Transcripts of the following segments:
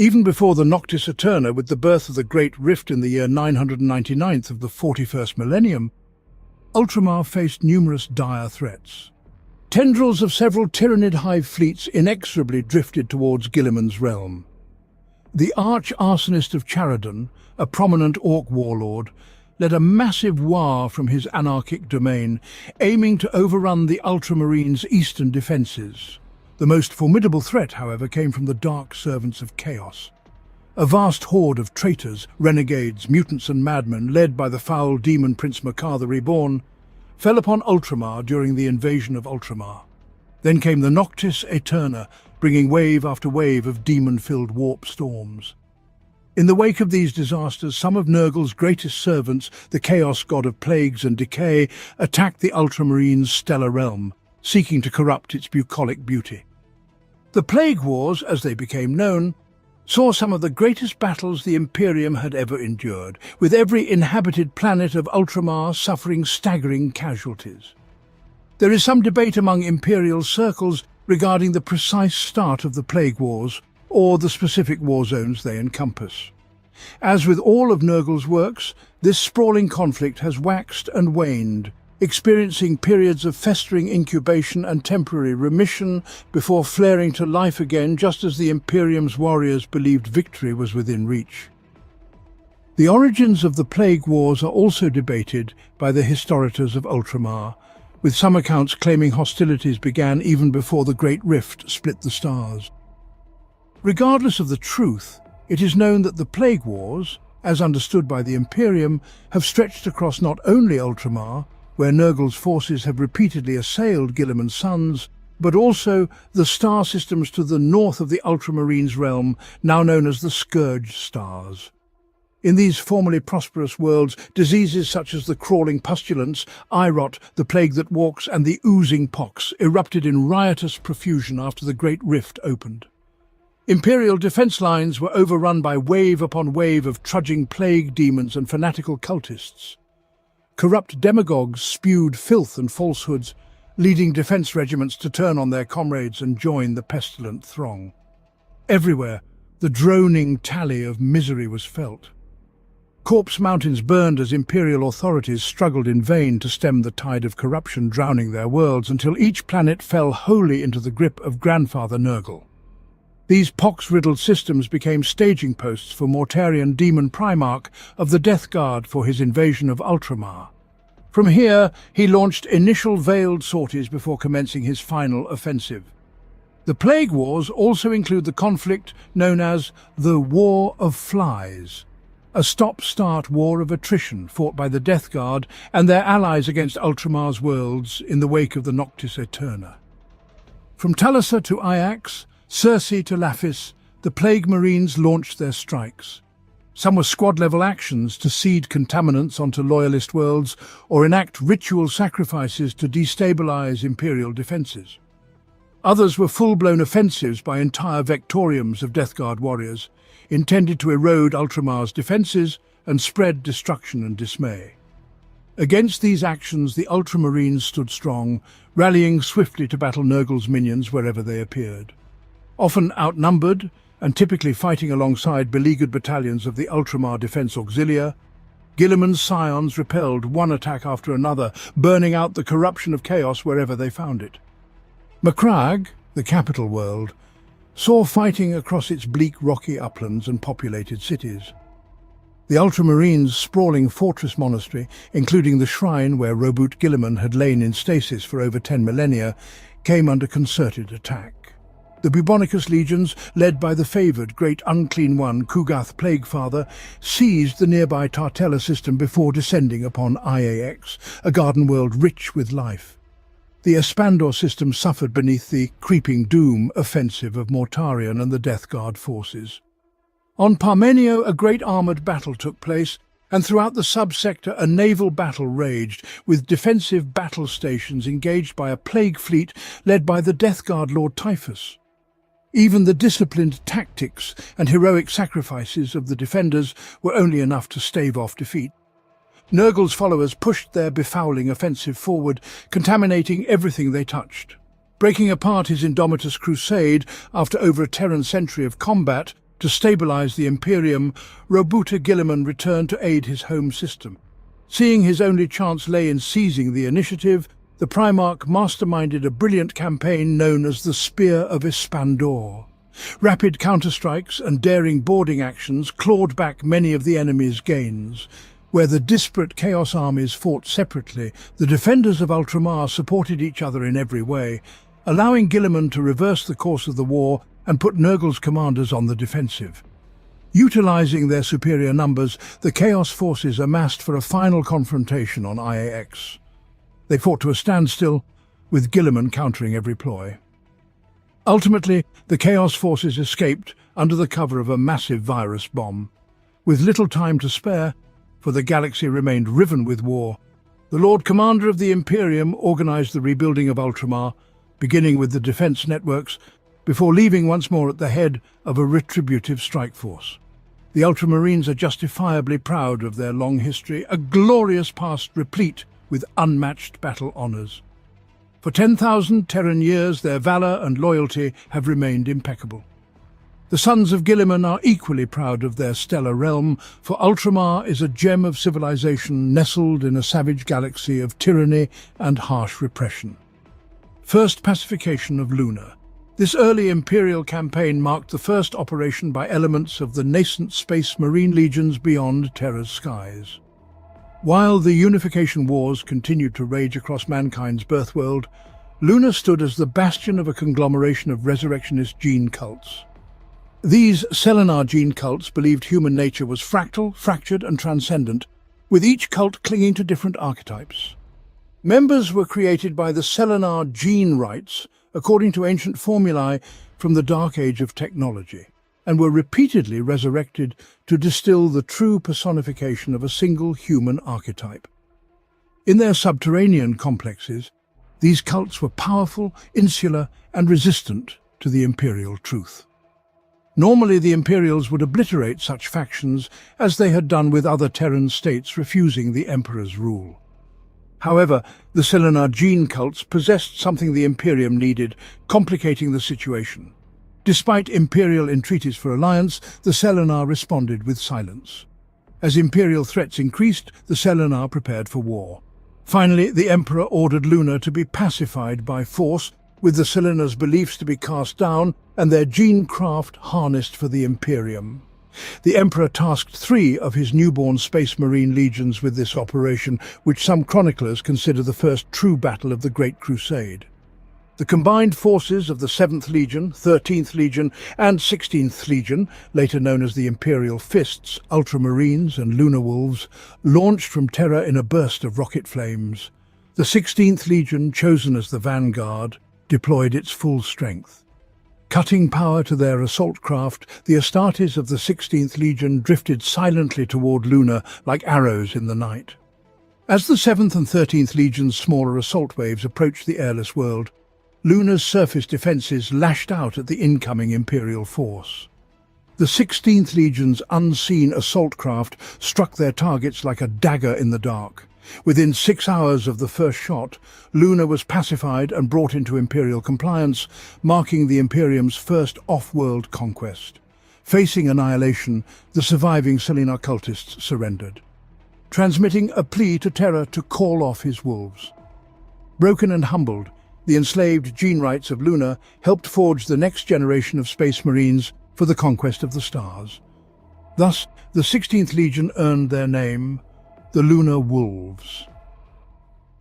Even before the Noctis Eterna, with the birth of the Great Rift in the year 999 of the 41st millennium, Ultramar faced numerous dire threats. Tendrils of several Tyrannid hive fleets inexorably drifted towards Guilliman's realm. The arch-arsonist of Charadon, a prominent Orc warlord, led a massive war from his anarchic domain, aiming to overrun the Ultramarines' eastern defences. The most formidable threat, however, came from the Dark Servants of Chaos. A vast horde of traitors, renegades, mutants and madmen, led by the foul demon Prince Makar the Reborn, fell upon Ultramar during the invasion of Ultramar. Then came the Noctis Eterna, bringing wave after wave of demon-filled warp storms. In the wake of these disasters, some of Nurgle's greatest servants, the Chaos God of Plagues and Decay, attacked the Ultramarines' stellar realm, seeking to corrupt its bucolic beauty. The Plague Wars, as they became known, saw some of the greatest battles the Imperium had ever endured, with every inhabited planet of Ultramar suffering staggering casualties. There is some debate among Imperial circles regarding the precise start of the Plague Wars, or the specific war zones they encompass. As with all of Nurgle's works, this sprawling conflict has waxed and waned, experiencing periods of festering incubation and temporary remission before flaring to life again just as the Imperium's warriors believed victory was within reach. The origins of the Plague Wars are also debated by the historiators of Ultramar, with some accounts claiming hostilities began even before the Great Rift split the stars. Regardless of the truth, it is known that the Plague Wars, as understood by the Imperium, have stretched across not only Ultramar, where Nurgle's forces have repeatedly assailed Guilliman's sons, but also the star systems to the north of the Ultramarines' realm, now known as the Scourge Stars. In these formerly prosperous worlds, diseases such as the crawling pustulence, eye rot, the plague that walks, and the oozing pox erupted in riotous profusion after the Great Rift opened. Imperial defense lines were overrun by wave upon wave of trudging plague demons and fanatical cultists. Corrupt demagogues spewed filth and falsehoods, leading defense regiments to turn on their comrades and join the pestilent throng. Everywhere, the droning tally of misery was felt. Corpse mountains burned as Imperial authorities struggled in vain to stem the tide of corruption drowning their worlds until each planet fell wholly into the grip of Grandfather Nurgle. These pox-riddled systems became staging posts for Mortarion Demon Primarch of the Death Guard for his invasion of Ultramar. From here, he launched initial veiled sorties before commencing his final offensive. The Plague Wars also include the conflict known as the War of Flies, a stop-start war of attrition fought by the Death Guard and their allies against Ultramar's worlds in the wake of the Noctis Eterna. From Talisa to Iax, Circe to Laphis, the Plague Marines launched their strikes. Some were squad-level actions to seed contaminants onto loyalist worlds or enact ritual sacrifices to destabilize Imperial defenses. Others were full-blown offensives by entire vectoriums of Death Guard warriors, intended to erode Ultramar's defenses and spread destruction and dismay. Against these actions, the Ultramarines stood strong, rallying swiftly to battle Nurgle's minions wherever they appeared. Often outnumbered, and typically fighting alongside beleaguered battalions of the Ultramar Defense Auxilia, Guilliman's scions repelled one attack after another, burning out the corruption of chaos wherever they found it. Macragge, the capital world, saw fighting across its bleak rocky uplands and populated cities. The Ultramarines' sprawling fortress monastery, including the shrine where Roboute Guilliman had lain in stasis for over 10 millennia, came under concerted attack. The Bubonicus legions, led by the favoured Great Unclean One, Kugath Plaguefather, seized the nearby Tartella system before descending upon Iax, a garden world rich with life. The Espandor system suffered beneath the creeping doom offensive of Mortarion and the Death Guard forces. On Parmenio, a great armoured battle took place, and throughout the subsector a naval battle raged, with defensive battle stations engaged by a plague fleet led by the Death Guard Lord Typhus. Even the disciplined tactics and heroic sacrifices of the defenders were only enough to stave off defeat. Nurgle's followers pushed their befouling offensive forward, contaminating everything they touched. Breaking apart his Indomitus crusade after over a Terran century of combat, To stabilize the Imperium, Robuta Guilliman returned to aid his home system. Seeing his only chance lay in seizing the initiative, the Primarch masterminded a brilliant campaign known as the Spear of Ispandor. Rapid counterstrikes and daring boarding actions clawed back many of the enemy's gains. Where the disparate Chaos armies fought separately, the defenders of Ultramar supported each other in every way, allowing Guilliman to reverse the course of the war and put Nurgle's commanders on the defensive. Utilizing their superior numbers, the Chaos forces amassed for a final confrontation on IAX. They fought to a standstill, with Guilliman countering every ploy. Ultimately, the Chaos forces escaped under the cover of a massive virus bomb. With little time to spare, for the galaxy remained riven with war, the Lord Commander of the Imperium organized the rebuilding of Ultramar, beginning with the defense networks, before leaving once more at the head of a retributive strike force. The Ultramarines are justifiably proud of their long history, a glorious past replete with unmatched battle honors. For 10,000 Terran years, their valor and loyalty have remained impeccable. The sons of Guilliman are equally proud of their stellar realm, for Ultramar is a gem of civilization nestled in a savage galaxy of tyranny and harsh repression. First pacification of Luna. This early Imperial campaign marked the first operation by elements of the nascent Space Marine legions beyond Terra's skies. While the Unification Wars continued to rage across mankind's birthworld, Luna stood as the bastion of a conglomeration of resurrectionist gene cults. These Selenar gene cults believed human nature was fractal, fractured and transcendent, with each cult clinging to different archetypes. Members were created by the Selenar gene rites, according to ancient formulae from the Dark Age of technology, and were repeatedly resurrected to distill the true personification of a single human archetype. In their subterranean complexes, these cults were powerful, insular, and resistant to the Imperial truth. Normally, the Imperials would obliterate such factions as they had done with other Terran states refusing the Emperor's rule. However, the Selenar gene cults possessed something the Imperium needed, complicating the situation. Despite Imperial entreaties for alliance, the Selenar responded with silence. As Imperial threats increased, the Selenar prepared for war. Finally, the Emperor ordered Luna to be pacified by force, with the Selenar's beliefs to be cast down and their gene craft harnessed for the Imperium. The Emperor tasked 3 of his newborn Space Marine legions with this operation, which some chroniclers consider the first true battle of the Great Crusade. The combined forces of the 7th Legion, 13th Legion, and 16th Legion, later known as the Imperial Fists, Ultramarines and Lunar Wolves, launched from Terra in a burst of rocket flames. The 16th Legion, chosen as the vanguard, deployed its full strength. Cutting power to their assault craft, the Astartes of the 16th Legion drifted silently toward Luna like arrows in the night. As the 7th and 13th Legion's smaller assault waves approached the airless world, Luna's surface defenses lashed out at the incoming Imperial force. The 16th Legion's unseen assault craft struck their targets like a dagger in the dark. Within 6 hours of the first shot, Luna was pacified and brought into Imperial compliance, marking the Imperium's first off-world conquest. Facing annihilation, the surviving Selenar cultists surrendered, transmitting a plea to Terra to call off his wolves. Broken and humbled, the enslaved gene rights of Luna helped forge the next generation of Space Marines for the conquest of the stars. Thus, the 16th Legion earned their name, the Lunar Wolves.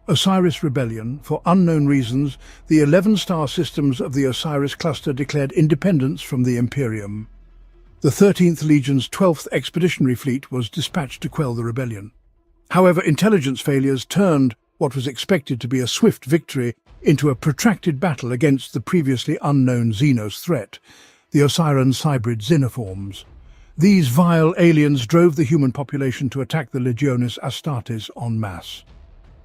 Osiris Rebellion. For unknown reasons, the 11 star systems of the Osiris cluster declared independence from the Imperium. The 13th Legion's 12th Expeditionary Fleet was dispatched to quell the rebellion. However, intelligence failures turned what was expected to be a swift victory into a protracted battle against the previously unknown Xenos threat, the Osiran Cybrid Xenoforms. These vile aliens drove the human population to attack the Legionis Astartes en masse.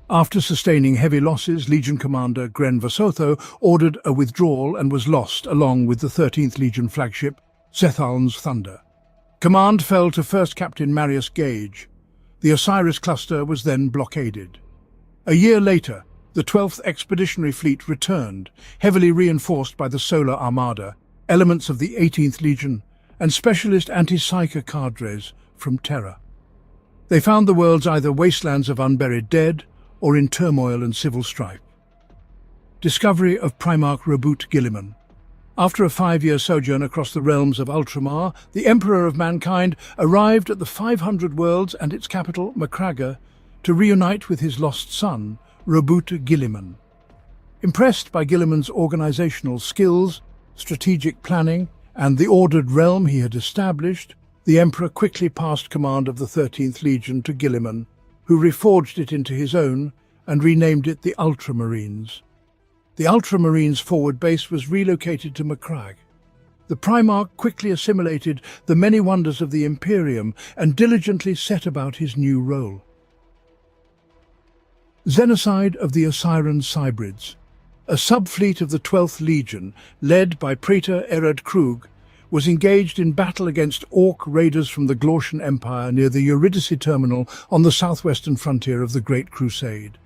After sustaining heavy losses, Legion Commander Gren Vasotho ordered a withdrawal and was lost along with the 13th Legion flagship, Zethaln's Thunder. Command fell to First Captain Marius Gage. The Osiris cluster was then blockaded. A year later, the 12th Expeditionary Fleet returned, heavily reinforced by the Solar Armada, elements of the 18th Legion, and specialist anti-psyker cadres from Terra. They found the worlds either wastelands of unburied dead or in turmoil and civil strife. Discovery of Primarch Reboot Guilliman. After a 5-year sojourn across the realms of Ultramar, the Emperor of Mankind arrived at the 500 Worlds and its capital, Macragge, to reunite with his lost son, Reboot Guilliman. Impressed by Guilliman's organizational skills, strategic planning, and the ordered realm he had established, the Emperor quickly passed command of the 13th Legion to Guilliman, who reforged it into his own and renamed it the Ultramarines. The Ultramarines' forward base was relocated to Macragge. The Primarch quickly assimilated the many wonders of the Imperium and diligently set about his new role. Genocide of the Osiran Cybrids. A subfleet of the 12th Legion, led by Praetor Erad Krug, was engaged in battle against Orc raiders from the Glortian Empire near the Eurydice terminal on the southwestern frontier of the Great Crusade.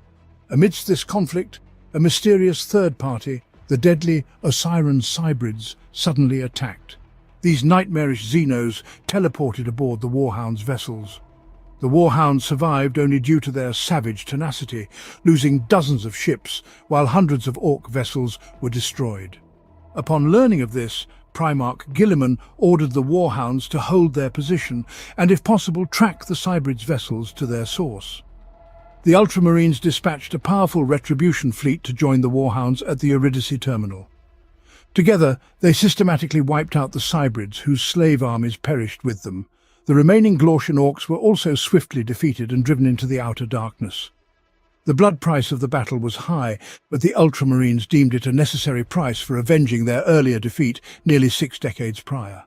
Amidst this conflict, a mysterious third party, the deadly Osiran Cybrids, suddenly attacked. These nightmarish Xenos teleported aboard the Warhound's vessels. The Warhounds survived only due to their savage tenacity, losing dozens of ships, while hundreds of Orc vessels were destroyed. Upon learning of this, Primarch Guilliman ordered the Warhounds to hold their position and, if possible, track the Cybrids' vessels to their source. The Ultramarines dispatched a powerful retribution fleet to join the Warhounds at the Eurydice terminal. Together, they systematically wiped out the Cybrids, whose slave armies perished with them. The remaining Glortian Orcs were also swiftly defeated and driven into the outer darkness. The blood price of the battle was high, but the Ultramarines deemed it a necessary price for avenging their earlier defeat nearly 6 decades prior.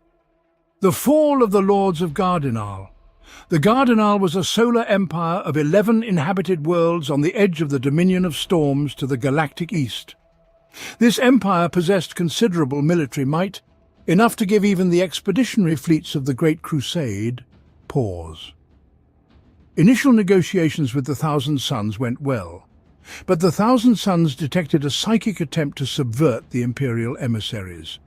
The fall of the Lords of Gardinal. The Gardinal was a solar empire of 11 inhabited worlds on the edge of the Dominion of Storms to the galactic east. This empire possessed considerable military might, enough to give even the expeditionary fleets of the Great Crusade pause. Initial negotiations with the Thousand Sons went well, but the Thousand Sons detected a psychic attempt to subvert the Imperial emissaries.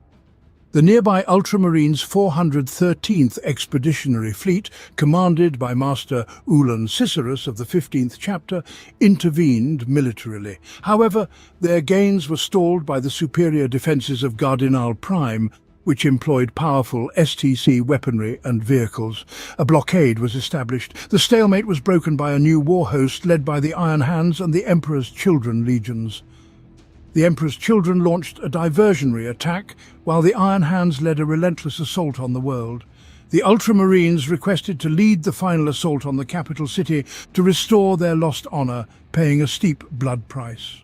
The nearby Ultramarines' 413th Expeditionary Fleet, commanded by Master Ulan Cicerus of the 15th chapter, intervened militarily. However, their gains were stalled by the superior defences of Gardinal Prime, which employed powerful STC weaponry and vehicles. A blockade was established. The stalemate was broken by a new war host led by the Iron Hands and the Emperor's Children legions. The Emperor's Children launched a diversionary attack, while the Iron Hands led a relentless assault on the world. The Ultramarines requested to lead the final assault on the capital city to restore their lost honour, paying a steep blood price.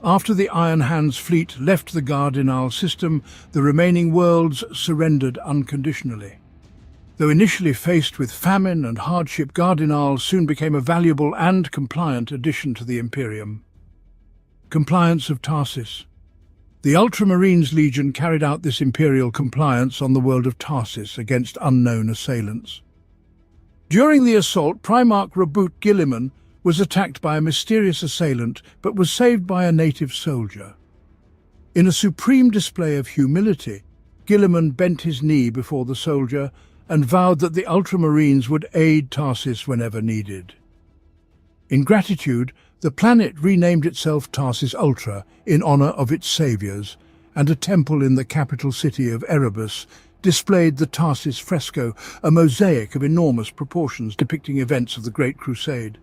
After the Iron Hands fleet left the Gardinal system, the remaining worlds surrendered unconditionally. Though initially faced with famine and hardship, Gardinal soon became a valuable and compliant addition to the Imperium. Compliance of Tarsis. The Ultramarines Legion carried out this imperial compliance on the world of Tarsis against unknown assailants. During the assault, Primarch Reboot Guilliman was attacked by a mysterious assailant but was saved by a native soldier. In a supreme display of humility, Guilliman bent his knee before the soldier and vowed that the Ultramarines would aid Tarsis whenever needed. In gratitude, the planet renamed itself Tarsis Ultra in honor of its saviors, and a temple in the capital city of Erebus displayed the Tarsis fresco, a mosaic of enormous proportions depicting events of the Great Crusade.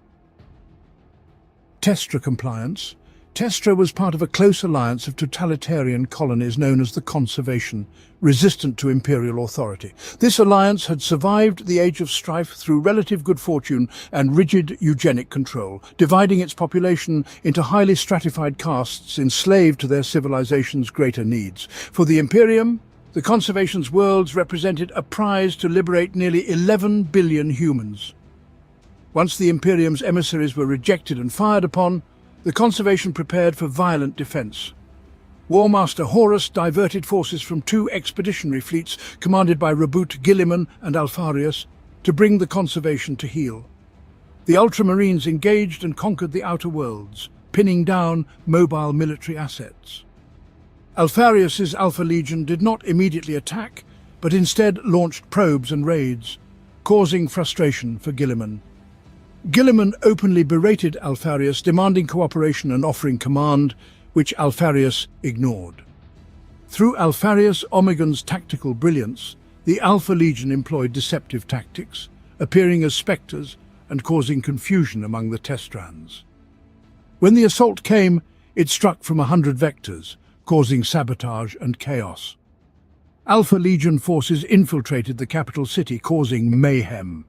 Testra compliance. Testra was part of a close alliance of totalitarian colonies known as the Conservation, resistant to imperial authority. This alliance had survived the age of strife through relative good fortune and rigid eugenic control, dividing its population into highly stratified castes enslaved to their civilization's greater needs. For the Imperium, the Conservation's worlds represented a prize to liberate nearly 11 billion humans. Once the Imperium's emissaries were rejected and fired upon, the Conservation prepared for violent defense. War Master Horus diverted forces from 2 expeditionary fleets commanded by Reboot Guilliman and Alfarius to bring the Conservation to heel. The Ultramarines engaged and conquered the Outer Worlds, pinning down mobile military assets. Alfarius's Alpha Legion did not immediately attack, but instead launched probes and raids, causing frustration for Guilliman. Guilliman openly berated Alpharius, demanding cooperation and offering command, which Alpharius ignored. Through Alpharius Omegon's tactical brilliance, the Alpha Legion employed deceptive tactics, appearing as spectres and causing confusion among the Testrans. When the assault came, it struck from 100 vectors, causing sabotage and chaos. Alpha Legion forces infiltrated the capital city, causing mayhem.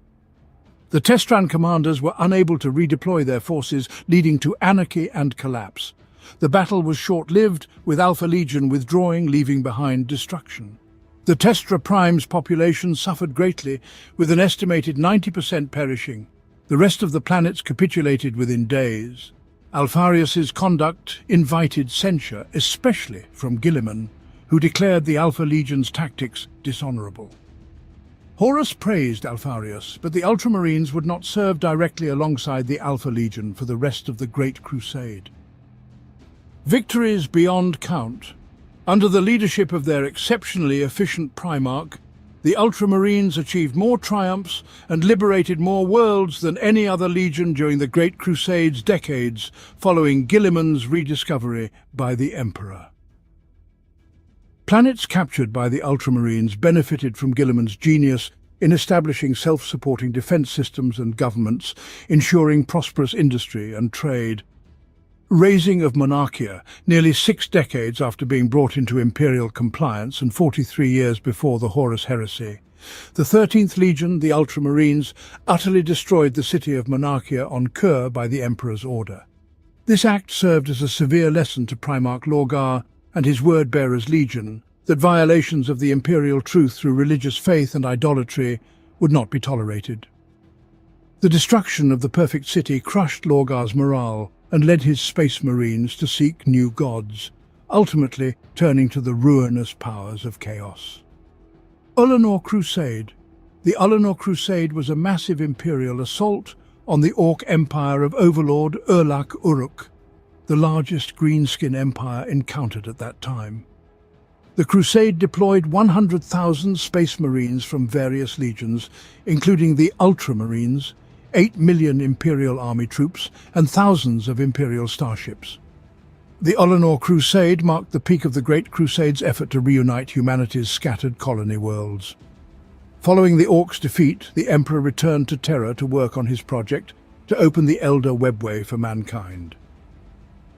The Testran commanders were unable to redeploy their forces, leading to anarchy and collapse. The battle was short-lived, with Alpha Legion withdrawing, leaving behind destruction. The Testra Prime's population suffered greatly, with an estimated 90% perishing. The rest of the planets capitulated within days. Alpharius's conduct invited censure, especially from Guilliman, who declared the Alpha Legion's tactics dishonorable. Horus praised Alpharius, but the Ultramarines would not serve directly alongside the Alpha Legion for the rest of the Great Crusade. Victories beyond count. Under the leadership of their exceptionally efficient Primarch, the Ultramarines achieved more triumphs and liberated more worlds than any other legion during the Great Crusade's decades following Guilliman's rediscovery by the Emperor. Planets captured by the Ultramarines benefited from Guilliman's genius in establishing self-supporting defense systems and governments, ensuring prosperous industry and trade. Raising of Monarchia, nearly 6 decades after being brought into imperial compliance and 43 years before the Horus Heresy. The 13th Legion, the Ultramarines, utterly destroyed the city of Monarchia on Kur by the Emperor's order. This act served as a severe lesson to Primarch Lorgar and his word-bearers Legion that violations of the imperial truth through religious faith and idolatry would not be tolerated. The destruction of the perfect city crushed Lorgar's morale and led his space marines to seek new gods, ultimately turning to the ruinous powers of chaos. Ultramar Crusade. The Ultramar Crusade was a massive imperial assault on the Orc Empire of Overlord Urlak Uruk, the largest greenskin empire encountered at that time. The Crusade deployed 100,000 space marines from various legions, including the Ultramarines, 8 million Imperial Army troops, and thousands of Imperial starships. The Ultramar Crusade marked the peak of the Great Crusade's effort to reunite humanity's scattered colony worlds. Following the Orcs' defeat, the Emperor returned to Terra to work on his project to open the Elder Webway for mankind.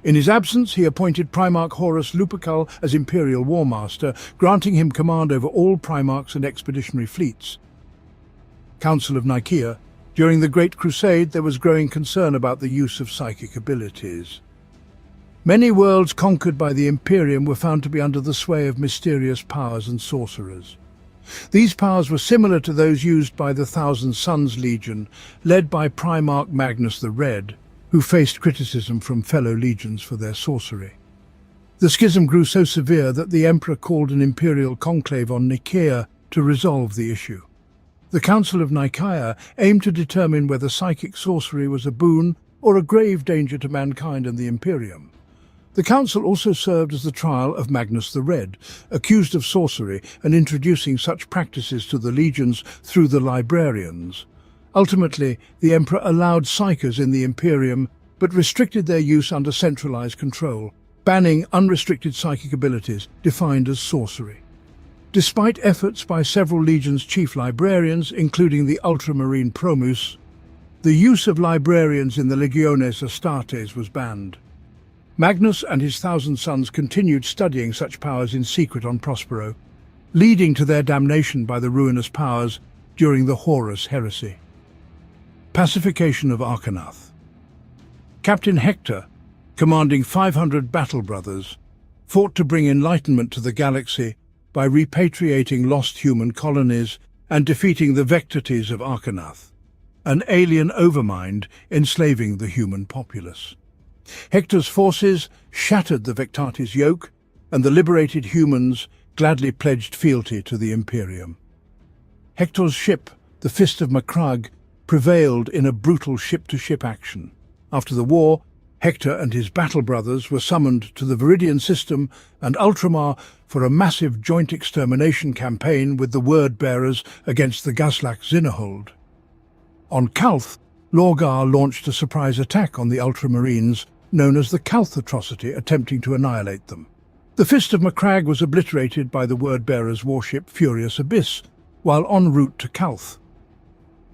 In his absence, he appointed Primarch Horus Lupercal as Imperial War Master, granting him command over all Primarchs and expeditionary fleets. Council of Nicaea. During the Great Crusade, there was growing concern about the use of psychic abilities. Many worlds conquered by the Imperium were found to be under the sway of mysterious powers and sorcerers. These powers were similar to those used by the Thousand Sons Legion, led by Primarch Magnus the Red, who faced criticism from fellow legions for their sorcery. The schism grew so severe that the Emperor called an imperial conclave on Nicaea to resolve the issue. The Council of Nicaea aimed to determine whether psychic sorcery was a boon or a grave danger to mankind and the Imperium. The Council also served as the trial of Magnus the Red, accused of sorcery and introducing such practices to the legions through the librarians. Ultimately, the Emperor allowed psychers in the Imperium, but restricted their use under centralized control, banning unrestricted psychic abilities defined as sorcery. Despite efforts by several legions' chief librarians, including the Ultramarine Promus, the use of librarians in the Legiones Astartes was banned. Magnus and his Thousand Sons continued studying such powers in secret on Prospero, leading to their damnation by the ruinous powers during the Horus Heresy. Pacification of Arcanath. Captain Hector, commanding 500 battle brothers, fought to bring enlightenment to the galaxy by repatriating lost human colonies and defeating the Vectorities of Arcanath, an alien overmind enslaving the human populace. Hector's forces shattered the Vectorities' yoke, and the liberated humans gladly pledged fealty to the Imperium. Hector's ship, the Fist of Macragge, prevailed in a brutal ship-to-ship action. After the war, Hector and his battle brothers were summoned to the Viridian system and Ultramar for a massive joint extermination campaign with the Word-Bearers against the Gazlak Xinahold. On Calth, Lorgar launched a surprise attack on the Ultramarines, known as the Calth Atrocity, attempting to annihilate them. The Fist of Macragge was obliterated by the Word-Bearers' warship Furious Abyss, while en route to Calth.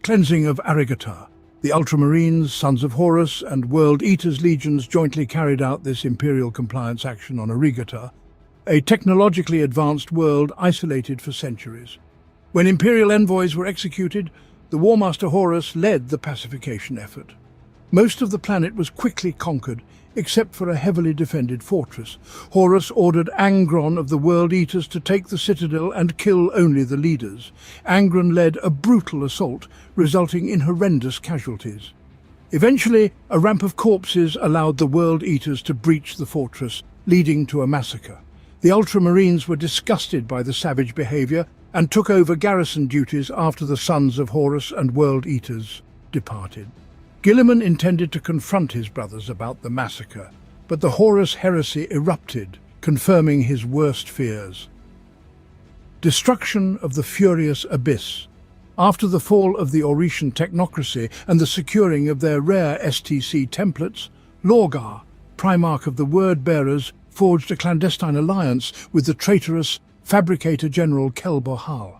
Cleansing of Arigatar. The Ultramarines, Sons of Horus, and World Eaters legions jointly carried out this Imperial compliance action on Arigatar, a technologically advanced world isolated for centuries. When Imperial envoys were executed, the Warmaster Horus led the pacification effort. Most of the planet was quickly conquered, except for a heavily defended fortress. Horus ordered Angron of the World Eaters to take the citadel and kill only the leaders. Angron led a brutal assault, resulting in horrendous casualties. Eventually, a ramp of corpses allowed the World Eaters to breach the fortress, leading to a massacre. The Ultramarines were disgusted by the savage behavior and took over garrison duties after the Sons of Horus and World Eaters departed. Guilliman intended to confront his brothers about the massacre, but the Horus heresy erupted, confirming his worst fears. Destruction of the Furious Abyss. After the fall of the Orician technocracy and the securing of their rare STC templates, Lorgar, Primarch of the Word-Bearers, forged a clandestine alliance with the traitorous Fabricator General Kelbohal.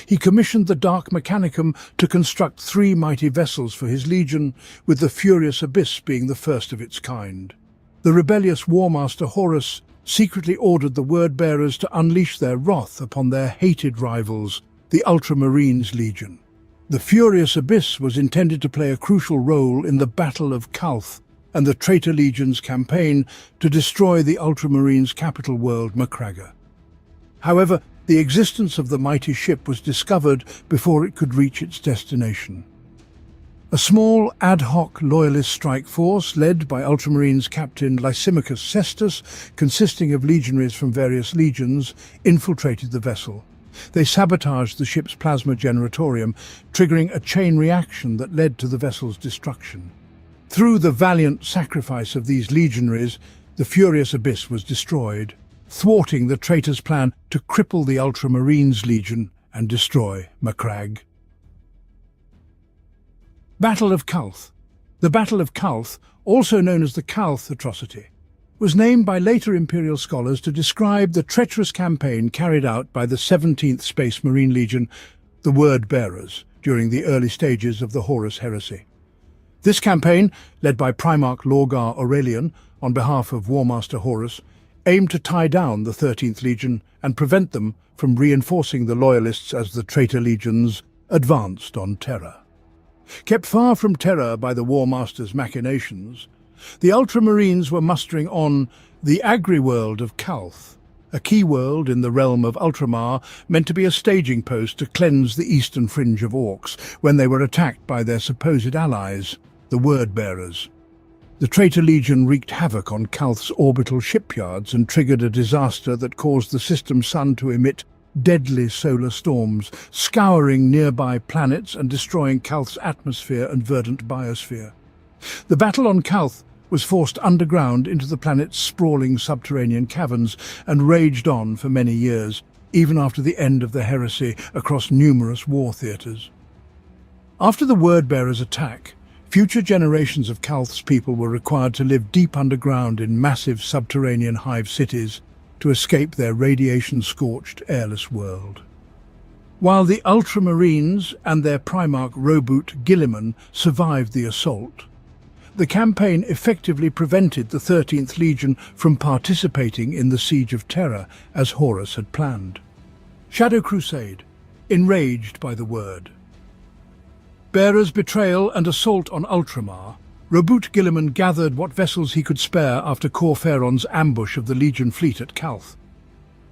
He commissioned the Dark Mechanicum to construct 3 mighty vessels for his legion, with the Furious Abyss being the first of its kind. The rebellious Warmaster Horus secretly ordered the Word-Bearers to unleash their wrath upon their hated rivals, the Ultramarines Legion. The Furious Abyss was intended to play a crucial role in the Battle of Calth and the Traitor Legion's campaign to destroy the Ultramarines' capital world, Macragge. However, the existence of the mighty ship was discovered before it could reach its destination. A small ad hoc loyalist strike force led by Ultramarines Captain Lysimachus Cestus, consisting of legionaries from various legions, infiltrated the vessel. They sabotaged the ship's plasma generatorium, triggering a chain reaction that led to the vessel's destruction. Through the valiant sacrifice of these legionaries, the Furious Abyss was destroyed, thwarting the traitors' plan to cripple the Ultramarines Legion and destroy Macragge. Battle of Calth. The Battle of Calth, also known as the Calth Atrocity, was named by later Imperial scholars to describe the treacherous campaign carried out by the 17th Space Marine Legion, the Word-Bearers, during the early stages of the Horus heresy. This campaign, led by Primarch Lorgar Aurelian on behalf of Warmaster Horus, aimed to tie down the 13th Legion and prevent them from reinforcing the Loyalists as the traitor legions advanced on Terra. Kept far from Terra by the Warmaster's machinations, the Ultramarines were mustering on the agri-world of Calth, a key world in the realm of Ultramar meant to be a staging post to cleanse the eastern fringe of Orcs when they were attacked by their supposed allies, the Word-Bearers. The Traitor Legion wreaked havoc on Calth's orbital shipyards and triggered a disaster that caused the system's sun to emit deadly solar storms, scouring nearby planets and destroying Calth's atmosphere and verdant biosphere. The battle on Calth was forced underground into the planet's sprawling subterranean caverns and raged on for many years, even after the end of the heresy across numerous war theatres. After the Word-Bearers' attack, future generations of Calth's people were required to live deep underground in massive subterranean hive cities to escape their radiation-scorched, airless world. While the Ultramarines and their Primarch Roboute Guilliman survived the assault, the campaign effectively prevented the 13th Legion from participating in the Siege of Terra as Horus had planned. Shadow Crusade, enraged by the word. Bearers' betrayal and assault on Ultramar, Roboute Guilliman gathered what vessels he could spare after Corferon's ambush of the Legion fleet at Calth.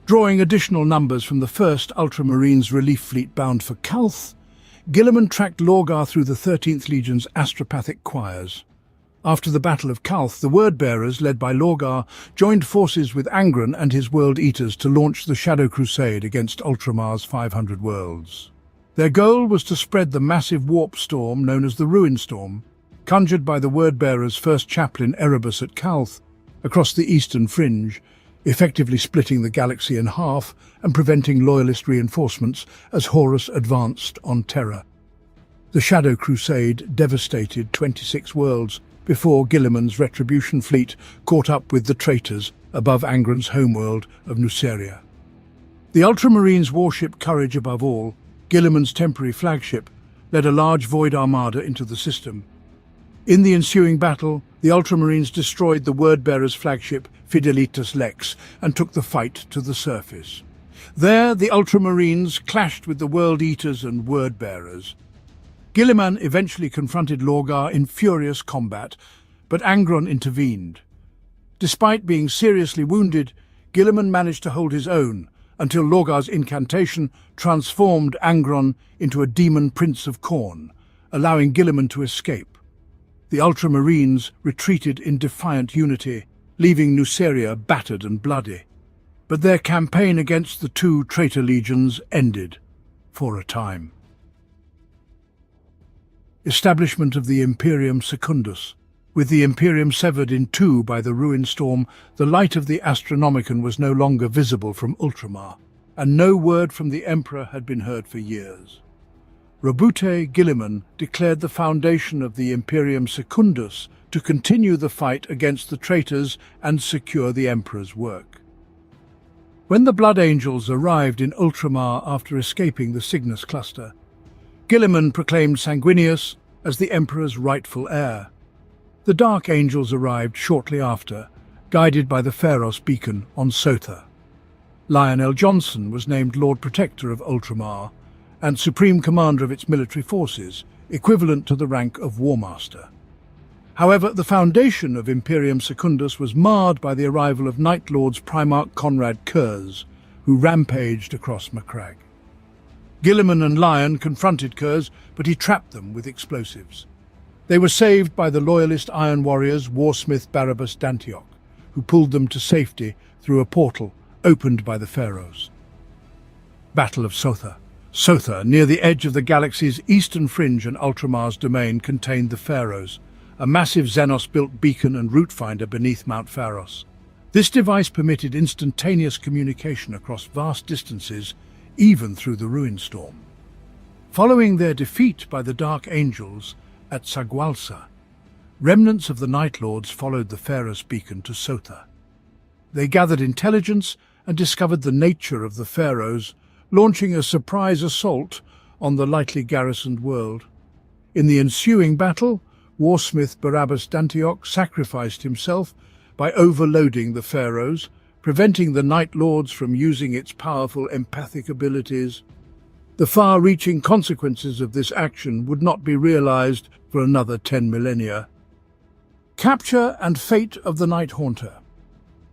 Drawing additional numbers from the 1st Ultramarines relief fleet bound for Calth, Guilliman tracked Lorgar through the 13th Legion's astropathic choirs. After the Battle of Calth, the Word-Bearers, led by Lorgar, joined forces with Angron and his World Eaters to launch the Shadow Crusade against Ultramar's 500 worlds. Their goal was to spread the massive warp storm known as the Ruin Storm, conjured by the word-bearer's first chaplain Erebus at Calth, across the eastern fringe, effectively splitting the galaxy in half and preventing loyalist reinforcements as Horus advanced on Terra. The Shadow Crusade devastated 26 worlds before Guilliman's Retribution fleet caught up with the traitors above Angron's homeworld of Nuceria. The Ultramarines' warship Courage above all, Guilliman's temporary flagship, led a large void armada into the system. In the ensuing battle, the Ultramarines destroyed the word-bearer's flagship Fidelitas Lex and took the fight to the surface. There, the Ultramarines clashed with the World Eaters and word-bearers. Guilliman eventually confronted Lorgar in furious combat, but Angron intervened. Despite being seriously wounded, Guilliman managed to hold his own until Lorgar's incantation transformed Angron into a demon prince of Khorne, allowing Guilliman to escape. The Ultramarines retreated in defiant unity, leaving Nuceria battered and bloody. But their campaign against the two traitor legions ended, for a time. Establishment of the Imperium Secundus. With the Imperium severed in two by the ruin storm, the light of the Astronomicon was no longer visible from Ultramar, and no word from the Emperor had been heard for years. Roboute Guilliman declared the foundation of the Imperium Secundus to continue the fight against the traitors and secure the Emperor's work. When the Blood Angels arrived in Ultramar after escaping the Cygnus cluster, Guilliman proclaimed Sanguinius as the Emperor's rightful heir. The Dark Angels arrived shortly after, guided by the Pharos beacon on Sotha. Lionel Johnson was named Lord Protector of Ultramar and Supreme Commander of its military forces, equivalent to the rank of War Master. However, the foundation of Imperium Secundus was marred by the arrival of Night Lords Primarch Conrad Kurz, who rampaged across Macragge. Guilliman and Lion confronted Kurz, but he trapped them with explosives. They were saved by the loyalist Iron Warriors Warsmith Barabbas d'Antioch, who pulled them to safety through a portal opened by the Pharaohs. Battle of Sotha. Sotha, near the edge of the galaxy's eastern fringe and Ultramar's domain, contained the Pharaohs, a massive Xenos-built beacon and route finder beneath Mount Pharos. This device permitted instantaneous communication across vast distances, even through the ruin storm. Following their defeat by the Dark Angels at Sagwalsa, remnants of the Night Lords followed the Pharos beacon to Sotha. They gathered intelligence and discovered the nature of the Pharaohs, launching a surprise assault on the lightly garrisoned world. In the ensuing battle, Warsmith Barabbas d'Antioch sacrificed himself by overloading the Pharaohs, preventing the Night Lords from using its powerful empathic abilities. The far-reaching consequences of this action would not be realized for another 10 millennia. Capture and fate of the Night Haunter.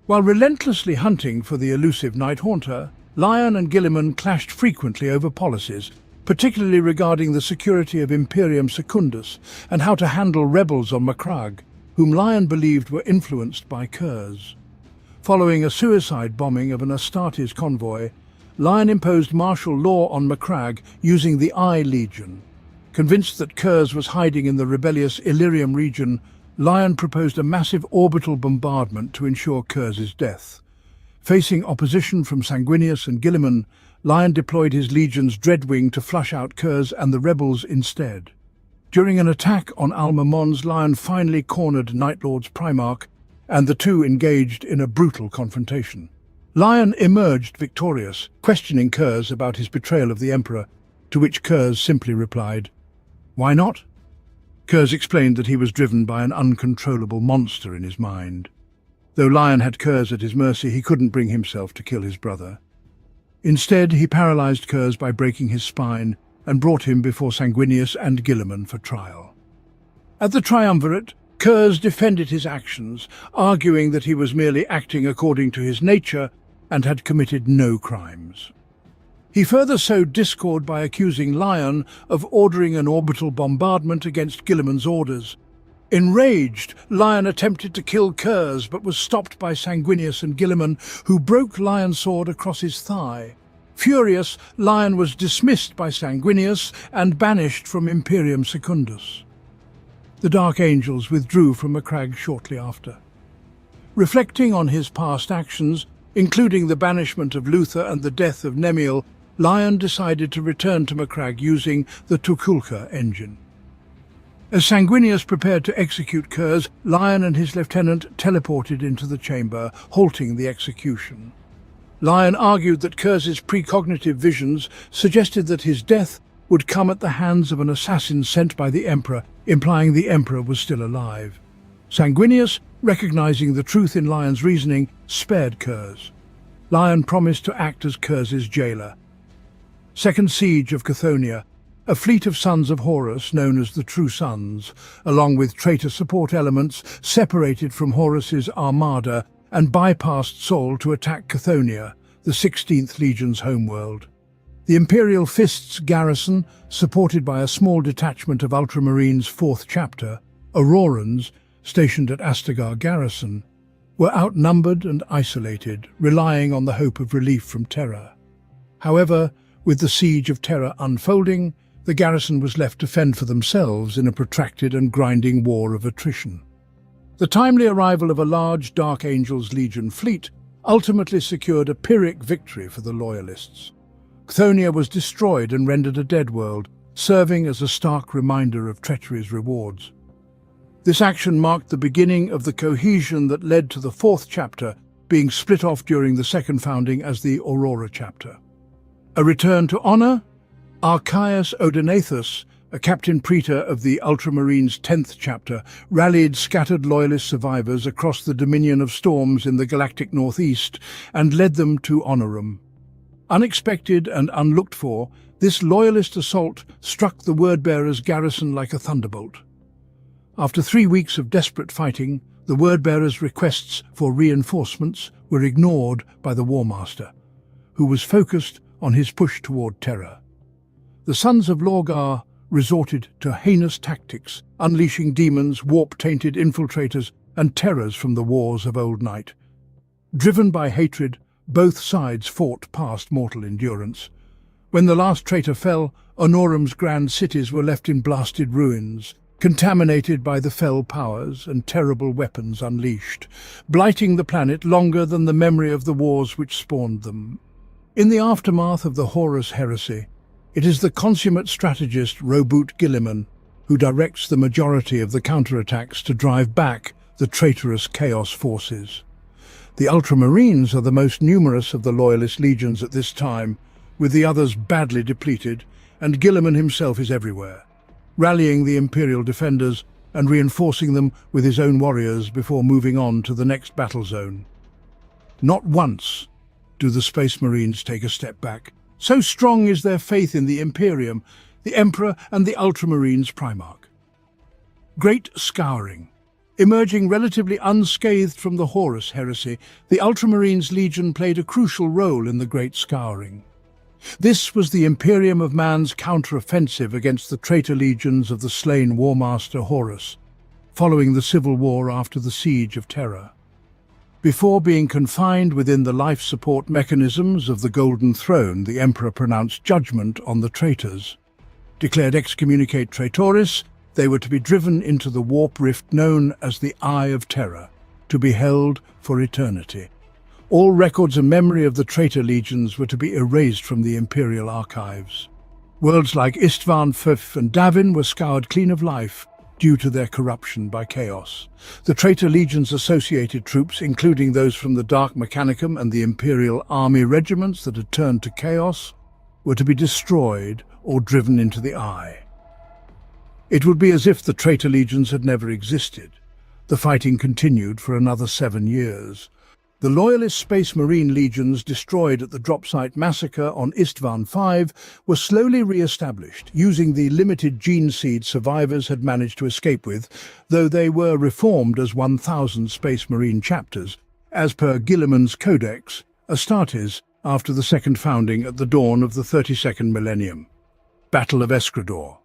While relentlessly hunting for the elusive Night Haunter, Lion and Guilliman clashed frequently over policies, particularly regarding the security of Imperium Secundus and how to handle rebels on Macragge, whom Lion believed were influenced by Kurz. Following a suicide bombing of an Astartes convoy, Lion imposed martial law on Macragge using the Eye Legion. Convinced that Kurz was hiding in the rebellious Illyrium region, Lion proposed a massive orbital bombardment to ensure Kurz's death. Facing opposition from Sanguinius and Guilliman, Lion deployed his legion's Dreadwing to flush out Kurz and the rebels instead. During an attack on Alma Mons, Lion finally cornered Night Lords Primarch, and the two engaged in a brutal confrontation. Lion emerged victorious, questioning Kurz about his betrayal of the Emperor, to which Kurz simply replied, "Why not?" Kurz explained that he was driven by an uncontrollable monster in his mind. Though Lion had Kurz at his mercy, he couldn't bring himself to kill his brother. Instead, he paralyzed Kurz by breaking his spine and brought him before Sanguinius and Guilliman for trial. At the triumvirate, Kurz defended his actions, arguing that he was merely acting according to his nature and had committed no crimes. He further sowed discord by accusing Lion of ordering an orbital bombardment against Guilliman's orders. Enraged, Lion attempted to kill Kurz but was stopped by Sanguinius and Guilliman, who broke Lion's sword across his thigh. Furious, Lion was dismissed by Sanguinius and banished from Imperium Secundus. The Dark Angels withdrew from Macragge shortly after. Reflecting on his past actions, including the banishment of Luther and the death of Nemiel, Lion decided to return to Macragge using the Tukulka engine. As Sanguinius prepared to execute Kurz, Lion and his lieutenant teleported into the chamber, halting the execution. Lion argued that Kurz's precognitive visions suggested that his death would come at the hands of an assassin sent by the Emperor, implying the Emperor was still alive. Sanguinius, recognizing the truth in Lion's reasoning, spared Kurz. Lion promised to act as Kurz's jailer. Second Siege of Chthoniya. A fleet of sons of Horus, known as the True Sons, along with traitor support elements, separated from Horus's armada and bypassed Sol to attack Chthoniya, the 16th Legion's homeworld. The Imperial Fist's garrison, supported by a small detachment of Ultramarines' 4th chapter, Aurorans, stationed at Astagar Garrison, were outnumbered and isolated, relying on the hope of relief from Terra. However, with the siege of Terra unfolding, the garrison was left to fend for themselves in a protracted and grinding war of attrition. The timely arrival of a large Dark Angels Legion fleet ultimately secured a Pyrrhic victory for the Loyalists. Chthoniya was destroyed and rendered a dead world, serving as a stark reminder of treachery's rewards. This action marked the beginning of the cohesion that led to the 4th chapter being split off during the second founding as the Aurora chapter. A return to honor? Archias Odenathus, a captain praetor of the Ultramarines' 10th chapter, rallied scattered Loyalist survivors across the Dominion of Storms in the galactic northeast and led them to Honorum. Unexpected and unlooked for, this Loyalist assault struck the Wordbearer's garrison like a thunderbolt. After 3 weeks of desperate fighting, the Wordbearer's requests for reinforcements were ignored by the War Master, who was focused on his push toward Terra. The Sons of Lorgar resorted to heinous tactics, unleashing demons, warp-tainted infiltrators, and terrors from the wars of Old Night. Driven by hatred, both sides fought past mortal endurance. When the last traitor fell, Honorum's grand cities were left in blasted ruins, contaminated by the fell powers and terrible weapons unleashed, blighting the planet longer than the memory of the wars which spawned them. In the aftermath of the Horus heresy, it is the consummate strategist Roboute Guilliman who directs the majority of the counterattacks to drive back the traitorous Chaos forces. The Ultramarines are the most numerous of the Loyalist legions at this time, with the others badly depleted, and Guilliman himself is everywhere, rallying the Imperial defenders and reinforcing them with his own warriors before moving on to the next battle zone. Not once do the Space Marines take a step back. So strong is their faith in the Imperium, the Emperor and the Ultramarines Primarch. Great Scouring. Emerging relatively unscathed from the Horus heresy, the Ultramarines Legion played a crucial role in the Great Scouring. This was the Imperium of Man's counter-offensive against the traitor legions of the slain War Master Horus, following the civil war after the Siege of Terra. Before being confined within the life support mechanisms of the Golden Throne, the Emperor pronounced judgment on the traitors. Declared excommunicate traitoris, they were to be driven into the warp rift known as the Eye of Terror, to be held for eternity. All records and memory of the traitor legions were to be erased from the Imperial archives. Worlds like Istvan, Fif and Davin were scoured clean of life, due to their corruption by Chaos. The traitor legions' associated troops, including those from the Dark Mechanicum and the Imperial Army regiments that had turned to Chaos, were to be destroyed or driven into the Eye. It would be as if the traitor legions had never existed. The fighting continued for another 7 years. The Loyalist Space Marine legions destroyed at the drop site massacre on Istvan V were slowly re-established, using the limited gene seed survivors had managed to escape with, though they were reformed as 1,000 Space Marine chapters, as per Guilliman's Codex, Astartes, after the second founding at the dawn of the 32nd millennium. Battle of Escrador.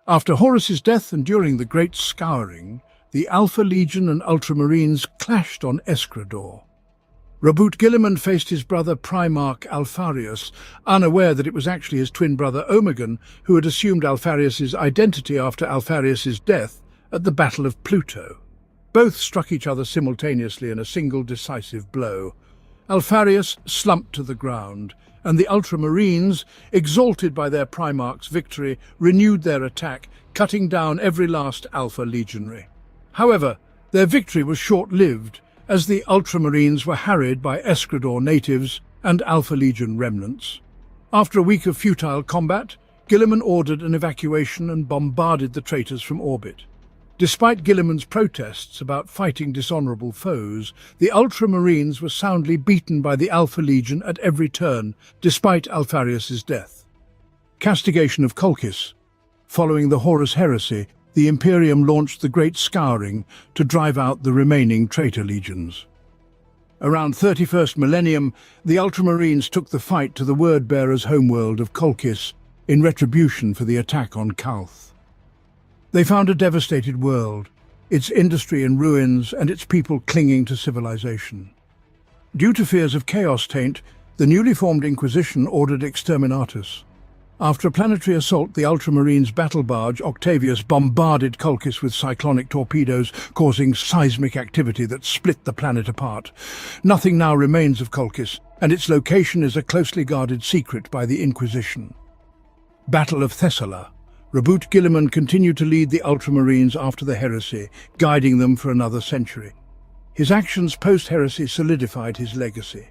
After Horus's death and during the Great Scouring, the Alpha Legion and Ultramarines clashed on Escrador. Roboute Guilliman faced his brother Primarch Alpharius, unaware that it was actually his twin brother Omegon who had assumed Alpharius's identity after Alpharius's death at the Battle of Pluto. Both struck each other simultaneously in a single decisive blow. Alpharius slumped to the ground, and the Ultramarines, exalted by their Primarch's victory, renewed their attack, cutting down every last Alpha legionary. However, their victory was short-lived, as the Ultramarines were harried by Escrador natives and Alpha Legion remnants. After a week of futile combat, Guilliman ordered an evacuation and bombarded the traitors from orbit. Despite Guilliman's protests about fighting dishonorable foes, the Ultramarines were soundly beaten by the Alpha Legion at every turn, despite Alpharius's death. Castigation of Colchis. Following the Horus heresy, the Imperium launched the Great Scouring to drive out the remaining traitor legions. Around 31st millennium, the Ultramarines took the fight to the word-bearer's homeworld of Colchis in retribution for the attack on Calth. They found a devastated world, its industry in ruins and its people clinging to civilization. Due to fears of chaos taint, the newly formed Inquisition ordered exterminatus. After a planetary assault, the Ultramarines' battle barge Octavius bombarded Colchis with cyclonic torpedoes, causing seismic activity that split the planet apart. Nothing now remains of Colchis, and its location is a closely guarded secret by the Inquisition. Battle of Thessaly. Rabut Guilliman continued to lead the Ultramarines after the heresy, guiding them for another century. His actions post-heresy solidified his legacy.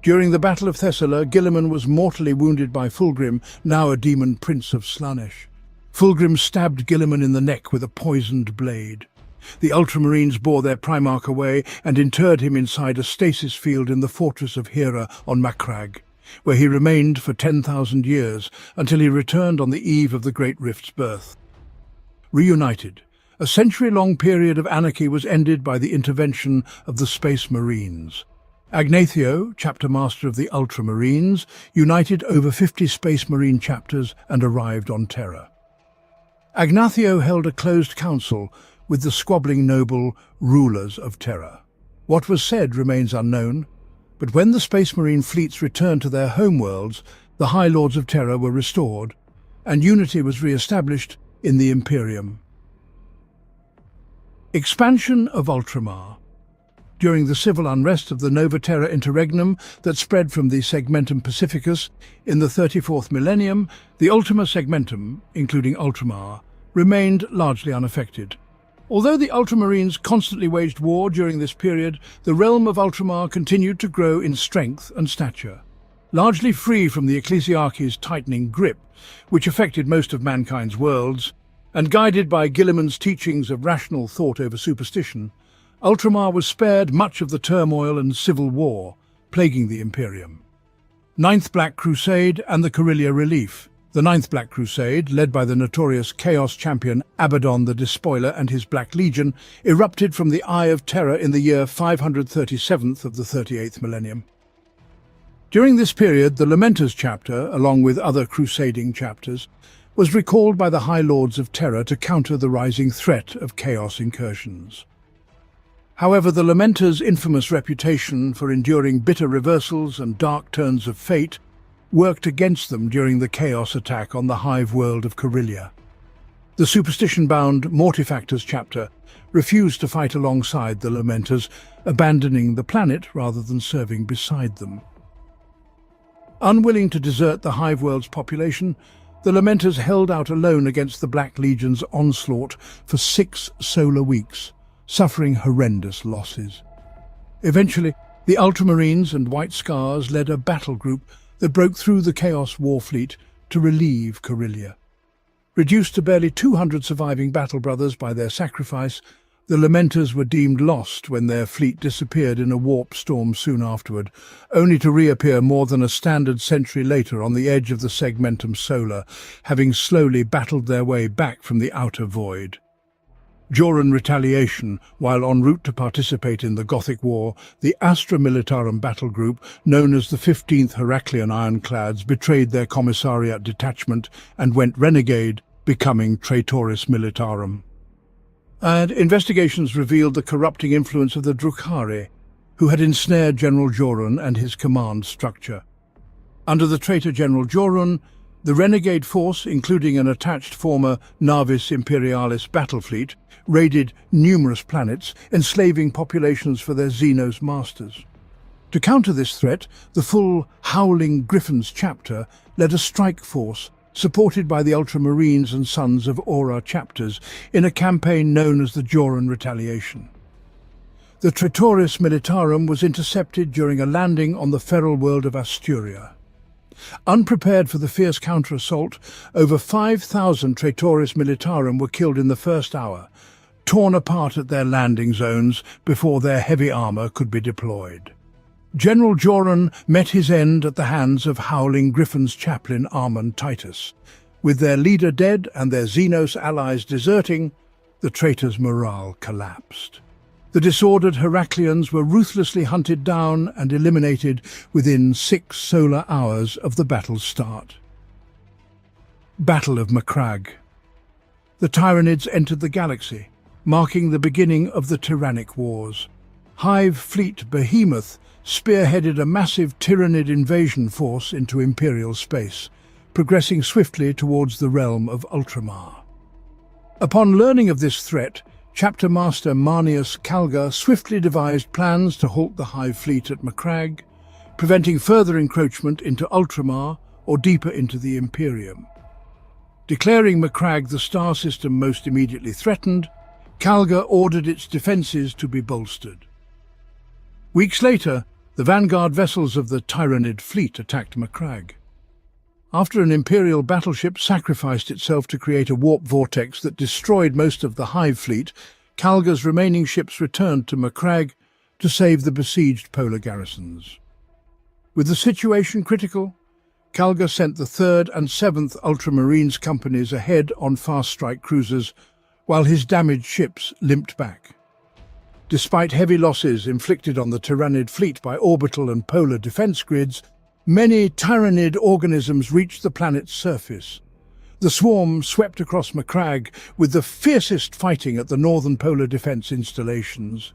During the Battle of Thessaly, Guilliman was mortally wounded by Fulgrim, now a demon prince of Slaanesh. Fulgrim stabbed Guilliman in the neck with a poisoned blade. The Ultramarines bore their Primarch away and interred him inside a stasis field in the fortress of Hera on Macragge, where he remained for 10,000 years until he returned on the eve of the Great Rift's birth. Reunited, a century-long period of anarchy was ended by the intervention of the Space Marines. Agnathio, chapter master of the Ultramarines, united over 50 Space Marine chapters and arrived on Terra. Agnathio held a closed council with the squabbling noble rulers of Terra. What was said remains unknown, but when the Space Marine fleets returned to their homeworlds, the High Lords of Terra were restored, and unity was re-established in the Imperium. Expansion of Ultramar. During the civil unrest of the Nova Terra interregnum that spread from the Segmentum Pacificus in the 34th millennium, the Ultima Segmentum, including Ultramar, remained largely unaffected. Although the Ultramarines constantly waged war during this period, the realm of Ultramar continued to grow in strength and stature. Largely free from the Ecclesiarchy's tightening grip, which affected most of mankind's worlds, and guided by Guilliman's teachings of rational thought over superstition, Ultramar was spared much of the turmoil and civil war plaguing the Imperium. Ninth Black Crusade and the Corellia Relief. The Ninth Black Crusade, led by the notorious Chaos champion Abaddon the Despoiler and his Black Legion, erupted from the Eye of Terror in the year 537 of the 38th millennium. During this period, the Lamenters chapter, along with other crusading chapters, was recalled by the High Lords of Terror to counter the rising threat of Chaos incursions. However, the Lamenters' infamous reputation for enduring bitter reversals and dark turns of fate worked against them during the Chaos attack on the hive world of Corellia. The superstition-bound Mortifactors chapter refused to fight alongside the Lamenters, abandoning the planet rather than serving beside them. Unwilling to desert the hive world's population, the Lamenters held out alone against the Black Legion's onslaught for 6 solar weeks, suffering horrendous losses. Eventually, the Ultramarines and White Scars led a battle group that broke through the Chaos war fleet to relieve Corellia. Reduced to barely 200 surviving battle brothers by their sacrifice, the Lamenters were deemed lost when their fleet disappeared in a warp storm soon afterward, only to reappear more than a standard century later on the edge of the Segmentum Solar, having slowly battled their way back from the outer void. During retaliation, while en route to participate in the Gothic War, the Astra Militarum battle group, known as the 15th Heraclean Ironclads, betrayed their commissariat detachment and went renegade, becoming Traitoris Militarum. And investigations revealed the corrupting influence of the Drukhari, who had ensnared General Jorun and his command structure. Under the traitor General Jorun, The renegade force, including an attached former Navis Imperialis battle fleet, raided numerous planets, enslaving populations for their Xenos masters. To counter this threat, the full Howling Griffins chapter led a strike force, supported by the Ultramarines and Sons of Aura chapters, in a campaign known as the Joran Retaliation. The Traitoris Militarum was intercepted during a landing on the feral world of Asturia. Unprepared for the fierce counter-assault, over 5,000 Traitoris Militarum were killed in the first hour, torn apart at their landing zones before their heavy armor could be deployed. General Joran met his end at the hands of Howling Griffin's chaplain Armand Titus. With their leader dead and their Xenos allies deserting, the traitors' morale collapsed. The disordered Heracleans were ruthlessly hunted down and eliminated within 6 solar hours of the battle's start. Battle of Macragge. The Tyranids entered the galaxy, marking the beginning of the Tyrannic Wars. Hive Fleet Behemoth spearheaded a massive Tyranid invasion force into Imperial space, progressing swiftly towards the realm of Ultramar. Upon learning of this threat, Chapter Master Marnius Calgar swiftly devised plans to halt the Hive Fleet at Macragge, preventing further encroachment into Ultramar or deeper into the Imperium. Declaring Macragge the star system most immediately threatened, Calgar ordered its defences to be bolstered. Weeks later, the vanguard vessels of the Tyranid fleet attacked Macragge. After an Imperial battleship sacrificed itself to create a warp vortex that destroyed most of the Hive fleet, Calgar's remaining ships returned to Macragge to save the besieged polar garrisons. With the situation critical, Calgar sent the 3rd and 7th Ultramarines companies ahead on fast-strike cruisers, while his damaged ships limped back. Despite heavy losses inflicted on the Tyranid fleet by orbital and polar defense grids, many Tyranid organisms reached the planet's surface. The swarm swept across Macragge with the fiercest fighting at the northern polar defense installations.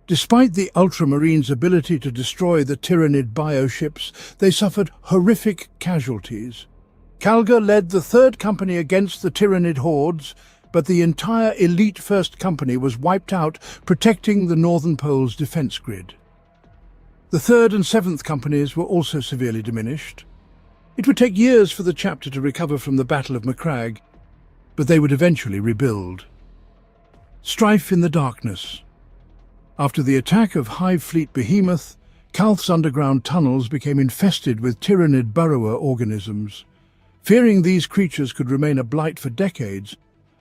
Despite the Ultramarines' ability to destroy the Tyranid bioships, they suffered horrific casualties. Calgar led the 3rd Company against the Tyranid hordes, but the entire elite 1st Company was wiped out, protecting the Northern Pole's defense grid. The 3rd and 7th Companies were also severely diminished. It would take years for the chapter to recover from the Battle of Macragge, but they would eventually rebuild. Strife in the darkness. After the attack of Hive Fleet Behemoth, Calth's underground tunnels became infested with Tyranid burrower organisms. Fearing these creatures could remain a blight for decades,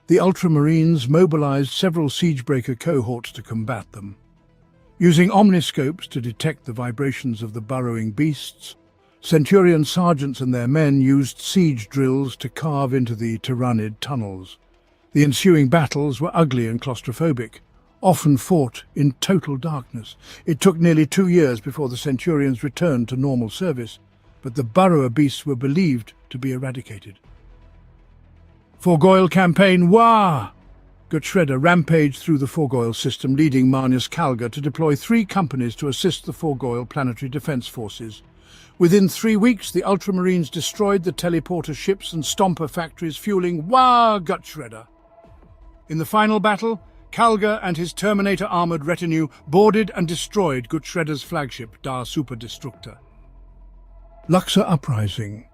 the Ultramarines mobilized several siegebreaker cohorts to combat them. Using omniscopes to detect the vibrations of the burrowing beasts, Centurion sergeants and their men used siege drills to carve into the Tyranid tunnels. The ensuing battles were ugly and claustrophobic, often fought in total darkness. It took nearly 2 years before the Centurions returned to normal service, but the burrower beasts were believed to be eradicated. Forgoil Campaign Wah! Gutshredder rampaged through the Forgoil system, leading Marnius Calgar to deploy 3 companies to assist the Forgoil planetary defense forces. Within 3 weeks, the Ultramarines destroyed the teleporter ships and stomper factories, fueling Wah! Gutshredder. In the final battle, Calgar and his Terminator-armored retinue boarded and destroyed Gutshredder's flagship, Dar Super Destructor. Luxor Uprising.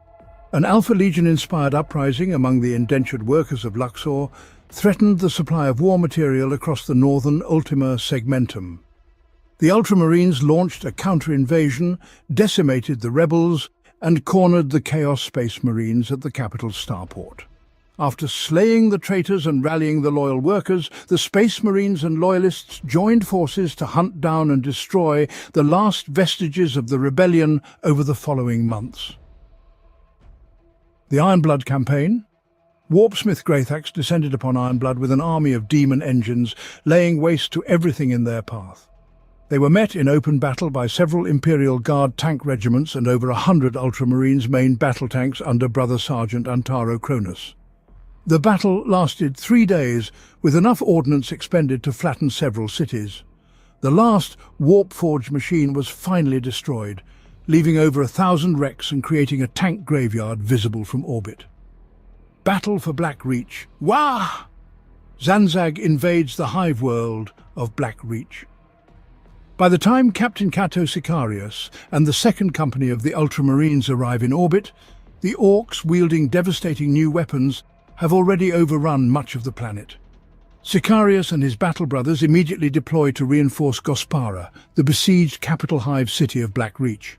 An Alpha Legion-inspired uprising among the indentured workers of Luxor threatened the supply of war material across the northern Ultima Segmentum. The Ultramarines launched a counter-invasion, decimated the rebels, and cornered the Chaos Space Marines at the capital starport. After slaying the traitors and rallying the loyal workers, the Space Marines and Loyalists joined forces to hunt down and destroy the last vestiges of the rebellion over the following months. The Ironblood Campaign. Warpsmith Greythax descended upon Ironblood with an army of demon engines, laying waste to everything in their path. They were met in open battle by several Imperial Guard tank regiments and over 100 Ultramarines main battle tanks under Brother Sergeant Antaro Cronus. The battle lasted 3 days, with enough ordnance expended to flatten several cities. The last Warpforge machine was finally destroyed, leaving over 1,000 wrecks and creating a tank graveyard visible from orbit. Battle for Black Reach. Wah! Zanzag invades the hive world of Black Reach. By the time Captain Cato Sicarius and the second company of the Ultramarines arrive in orbit, the Orcs, wielding devastating new weapons, have already overrun much of the planet. Sicarius and his battle brothers immediately deploy to reinforce Gospara, the besieged capital hive city of Black Reach.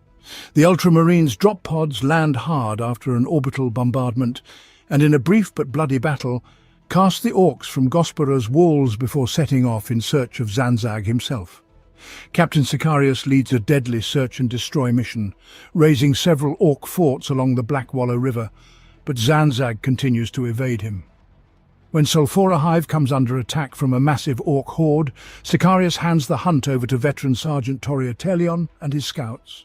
The Ultramarines' drop pods land hard after an orbital bombardment, and in a brief but bloody battle, cast the Orcs from Gospara's walls before setting off in search of Zanzag himself. Captain Sicarius leads a deadly search and destroy mission, raising several Orc forts along the Black Wallow River, but Zanzag continues to evade him. When Sulphura Hive comes under attack from a massive Orc horde, Sicarius hands the hunt over to veteran Sergeant Toria Telion and his scouts.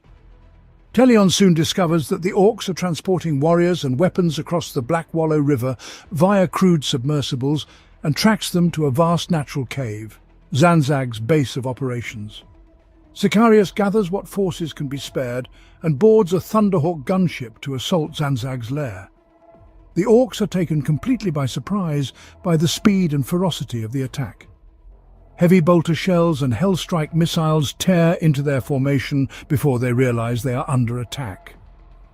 Telion soon discovers that the Orcs are transporting warriors and weapons across the Black Wallow River via crude submersibles and tracks them to a vast natural cave, Zanzag's base of operations. Sicarius gathers what forces can be spared and boards a Thunderhawk gunship to assault Zanzag's lair. The Orcs are taken completely by surprise by the speed and ferocity of the attack. Heavy bolter shells and Hellstrike missiles tear into their formation before they realize they are under attack.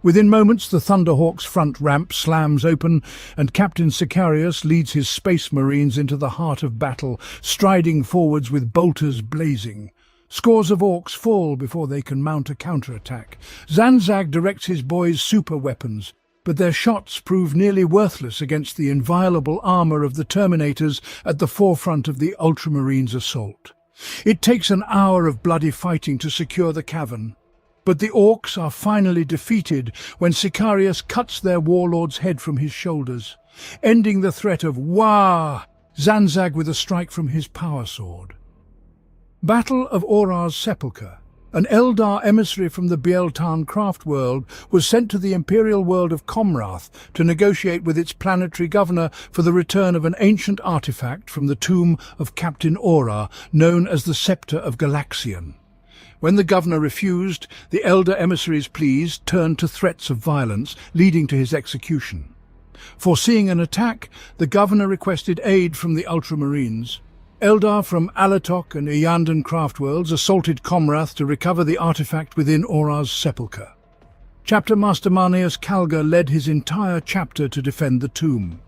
Within moments, the Thunderhawk's front ramp slams open, and Captain Sicarius leads his Space Marines into the heart of battle, striding forwards with bolters blazing. Scores of Orcs fall before they can mount a counterattack. Zanzag directs his boys' super weapons, but their shots prove nearly worthless against the inviolable armor of the Terminators at the forefront of the Ultramarines' assault. It takes an hour of bloody fighting to secure the cavern, but the Orcs are finally defeated when Sicarius cuts their warlord's head from his shoulders, ending the threat of Wah! Zanzag with a strike from his power sword. Battle of Aurar's Sepulchre. An Eldar emissary from the Bieltan craft world was sent to the imperial world of Comrath to negotiate with its planetary governor for the return of an ancient artifact from the tomb of Captain Aurar, known as the Scepter of Galaxian. When the governor refused, the Eldar emissary's pleas turned to threats of violence, leading to his execution. Foreseeing an attack, the governor requested aid from the Ultramarines. Eldar from Alatok and Iyandan craftworlds assaulted Comrath to recover the artifact within Aurar's sepulchre. Chapter Master Marneus Kalga led his entire chapter to defend the tomb.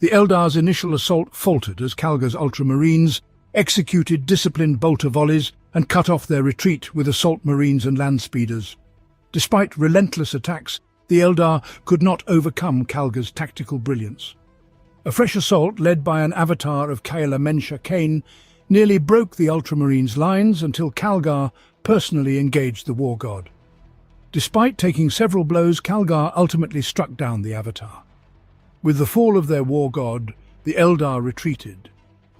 The Eldar's initial assault faltered as Kalga's Ultramarines executed disciplined bolter volleys and cut off their retreat with assault marines and land speeders. Despite relentless attacks, the Eldar could not overcome Kalga's tactical brilliance. A fresh assault, led by an avatar of Kaela Mensha Kane, nearly broke the Ultramarines' lines until Kalgar personally engaged the war god. Despite taking several blows, Kalgar ultimately struck down the avatar. With the fall of their war god, the Eldar retreated.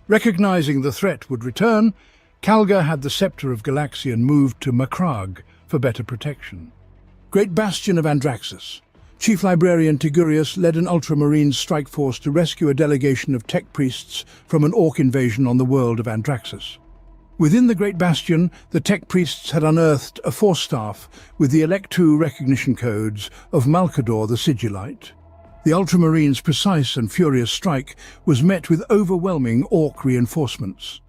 Recognizing the threat would return, Kalgar had the Scepter of Galaxian moved to Makrag for better protection. Great Bastion of Andraxis. Chief Librarian Tigurius led an Ultramarine strike force to rescue a delegation of tech priests from an Orc invasion on the world of Andraxis. Within the Great Bastion, the tech priests had unearthed a force staff with the Electu recognition codes of Malkador the Sigillite. The Ultramarines' precise and furious strike was met with overwhelming Orc reinforcements.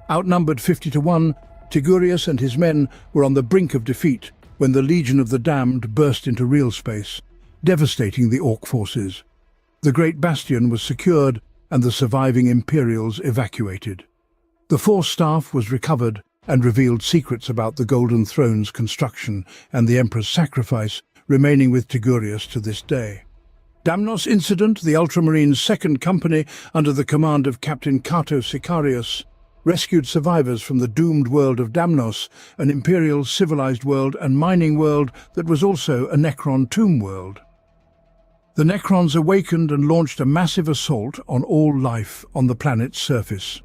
Outnumbered 50-1, Tigurius and his men were on the brink of defeat when the Legion of the Damned burst into real space, devastating the Orc forces. The Great Bastion was secured and the surviving Imperials evacuated. The force staff was recovered and revealed secrets about the Golden Throne's construction and the Emperor's sacrifice, remaining with Tigurius to this day. Damnos Incident, the Ultramarines' second company under the command of Captain Cato Sicarius, rescued survivors from the doomed world of Damnos, an Imperial civilized world and mining world that was also a Necron tomb world. The Necrons awakened and launched a massive assault on all life on the planet's surface.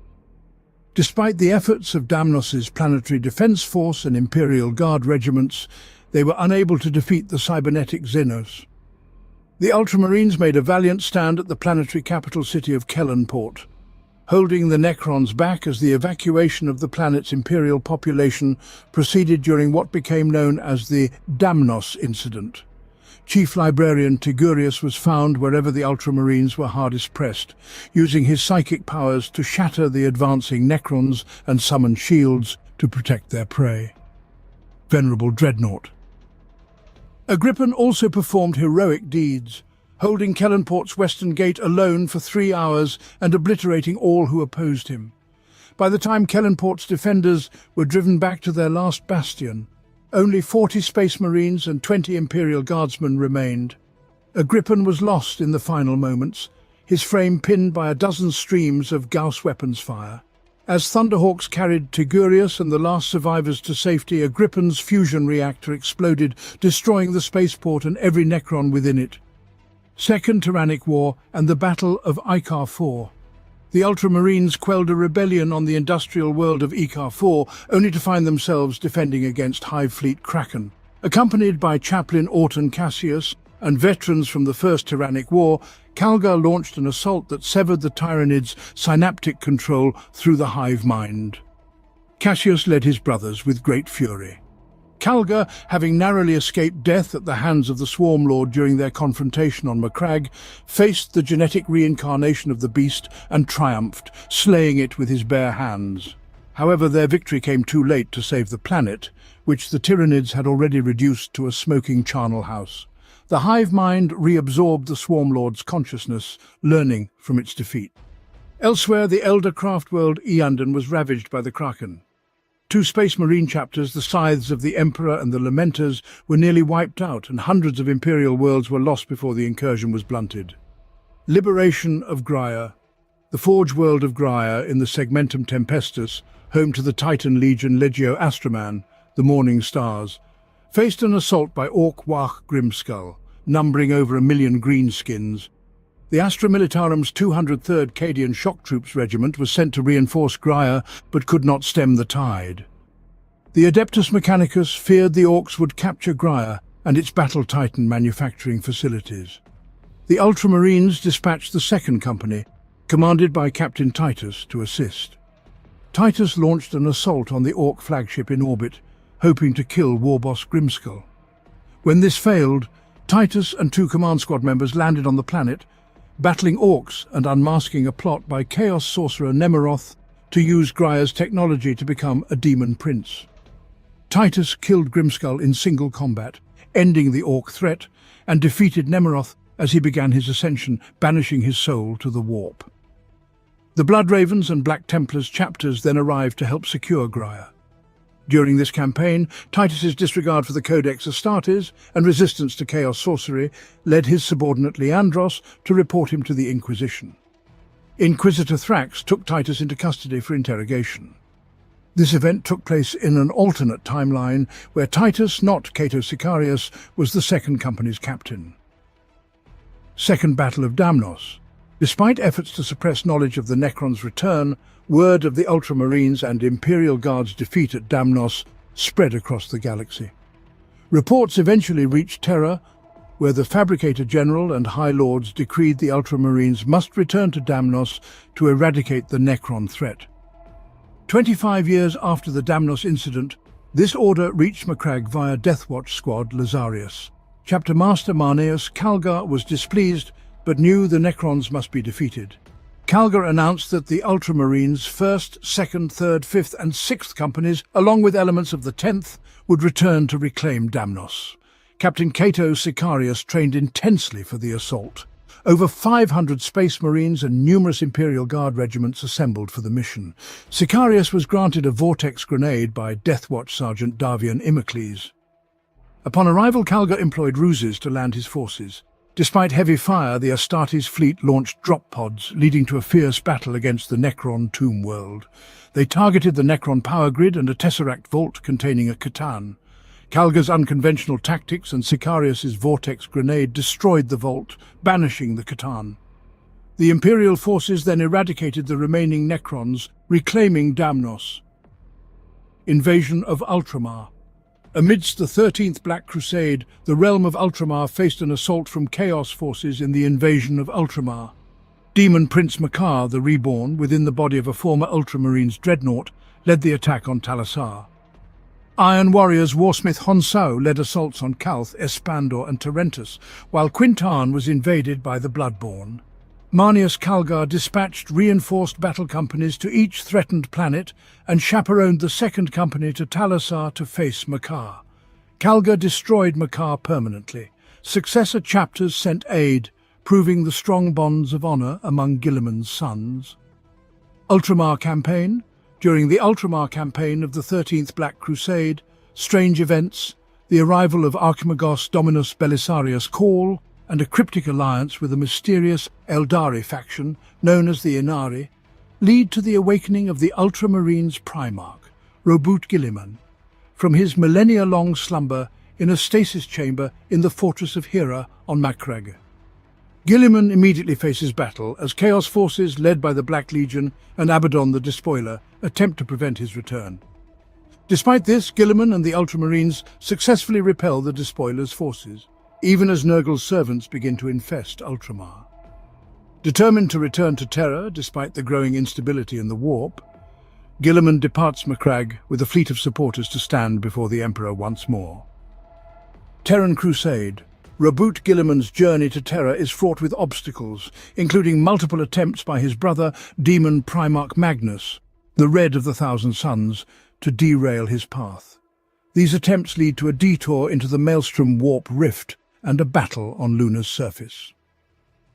Despite the efforts of Damnos's planetary defense force and Imperial Guard regiments, they were unable to defeat the cybernetic Xenos. The Ultramarines made a valiant stand at the planetary capital city of Kellenport. holding the Necrons back as the evacuation of the planet's imperial population proceeded during what became known as the Damnos Incident. Chief Librarian Tigurius was found wherever the Ultramarines were hardest pressed, using his psychic powers to shatter the advancing Necrons and summon shields to protect their prey. Venerable Dreadnought. Agrippin also performed heroic deeds, holding Kellenport's western gate alone for 3 hours and obliterating all who opposed him. By the time Kellenport's defenders were driven back to their last bastion, only 40 Space Marines and 20 Imperial Guardsmen remained. Agrippin was lost in the final moments, his frame pinned by a dozen streams of Gauss weapons fire. As Thunderhawks carried Tigurius and the last survivors to safety, Agrippin's fusion reactor exploded, destroying the spaceport and every Necron within it. Second Tyrannic War and the Battle of Icar 4. The Ultramarines quelled a rebellion on the industrial world of Icar 4, only to find themselves defending against Hive Fleet Kraken. Accompanied by Chaplain Orton Cassius and veterans from the First Tyrannic War, Calgar launched an assault that severed the Tyranids' synaptic control through the hive mind. Cassius led his brothers with great fury. Calgar, having narrowly escaped death at the hands of the Swarm Lord during their confrontation on Macragge, faced the genetic reincarnation of the beast and triumphed, slaying it with his bare hands. However, their victory came too late to save the planet, which the Tyranids had already reduced to a smoking charnel house. The hive mind reabsorbed the Swarm Lord's consciousness, learning from its defeat. Elsewhere, the elder craft world Eandon was ravaged by the Kraken. 2 Space Marine chapters, the Scythes of the Emperor and the Lamenters, were nearly wiped out, and hundreds of Imperial worlds were lost before the incursion was blunted. Liberation of Graia. The Forge world of Graia in the Segmentum Tempestus, home to the Titan Legion Legio Astroman, the Morning Stars, faced an assault by Orc-Wach Grimskull, numbering over 1 million greenskins. The Astra Militarum's 203rd Cadian Shock Troops Regiment was sent to reinforce Graia, but could not stem the tide. The Adeptus Mechanicus feared the Orcs would capture Graia and its Battle Titan manufacturing facilities. The Ultramarines dispatched the 2nd Company, commanded by Captain Titus, to assist. Titus launched an assault on the Orc flagship in orbit, hoping to kill Warboss Grimskull. When this failed, Titus and 2 command squad members landed on the planet, battling Orcs and unmasking a plot by Chaos Sorcerer Nemeroth to use Graia's technology to become a Demon Prince. Titus killed Grimskull in single combat, ending the Orc threat, and defeated Nemeroth as he began his ascension, banishing his soul to the warp. The Bloodravens and Black Templars chapters then arrived to help secure Graia. During this campaign, Titus's disregard for the Codex Astartes and resistance to chaos sorcery led his subordinate Leandros to report him to the Inquisition. Inquisitor Thrax took Titus into custody for interrogation. This event took place in an alternate timeline where Titus, not Cato Sicarius, was the 2nd Company's captain. Second Battle of Damnos. Despite efforts to suppress knowledge of the Necron's return, word of the Ultramarines and Imperial Guard's defeat at Damnos spread across the galaxy. Reports eventually reached Terra, where the Fabricator General and High Lords decreed the Ultramarines must return to Damnos to eradicate the Necron threat. 25 years after the Damnos incident, this order reached Macragge via Deathwatch Squad Lazarius. Chapter Master Marneus Calgar was displeased, but knew the Necrons must be defeated. Calgar announced that the Ultramarines' 1st, 2nd, 3rd, 5th and 6th Companies, along with elements of the 10th, would return to reclaim Damnos. Captain Cato Sicarius trained intensely for the assault. Over 500 Space Marines and numerous Imperial Guard regiments assembled for the mission. Sicarius was granted a vortex grenade by Deathwatch Sergeant Davian Imocles. Upon arrival, Calgar employed ruses to land his forces. Despite heavy fire, the Astartes fleet launched drop pods, leading to a fierce battle against the Necron tomb world. They targeted the Necron power grid and a Tesseract vault containing a Catan. Calgar's unconventional tactics and Sicarius's vortex grenade destroyed the vault, banishing the Catan. The Imperial forces then eradicated the remaining Necrons, reclaiming Damnos. Invasion of Ultramar. Amidst the 13th Black Crusade, the realm of Ultramar faced an assault from Chaos forces in the invasion of Ultramar. Demon Prince Makar, the Reborn, within the body of a former Ultramarines dreadnought, led the attack on Talasar. Iron Warriors Warsmith Honsau led assaults on Kalth, Espandor and Tarentus, while Quintan was invaded by the Bloodborne. Marneus Calgar dispatched reinforced battle companies to each threatened planet and chaperoned the second company to Talasar to face Makar. Calgar destroyed Makar permanently. Successor chapters sent aid, proving the strong bonds of honor among Guilliman's sons. Ultramar Campaign. During the Ultramar campaign of the 13th Black Crusade, strange events, the arrival of Archimagos Dominus Belisarius Call, and a cryptic alliance with a mysterious Eldari faction known as the Inari, lead to the awakening of the Ultramarines Primarch, Robut Guilliman, from his millennia-long slumber in a stasis chamber in the fortress of Hira on Macragge. Guilliman immediately faces battle as Chaos forces led by the Black Legion and Abaddon the Despoiler attempt to prevent his return. Despite this, Guilliman and the Ultramarines successfully repel the Despoiler's forces, even as Nurgle's servants begin to infest Ultramar. Determined to return to Terra despite the growing instability in the warp, Guilliman departs Macragge with a fleet of supporters to stand before the Emperor once more. Terran Crusade. Robut Guilliman's journey to Terra is fraught with obstacles, including multiple attempts by his brother, Demon Primarch Magnus, the Red of the Thousand Suns, to derail his path. These attempts lead to a detour into the Maelstrom Warp Rift and a battle on Luna's surface.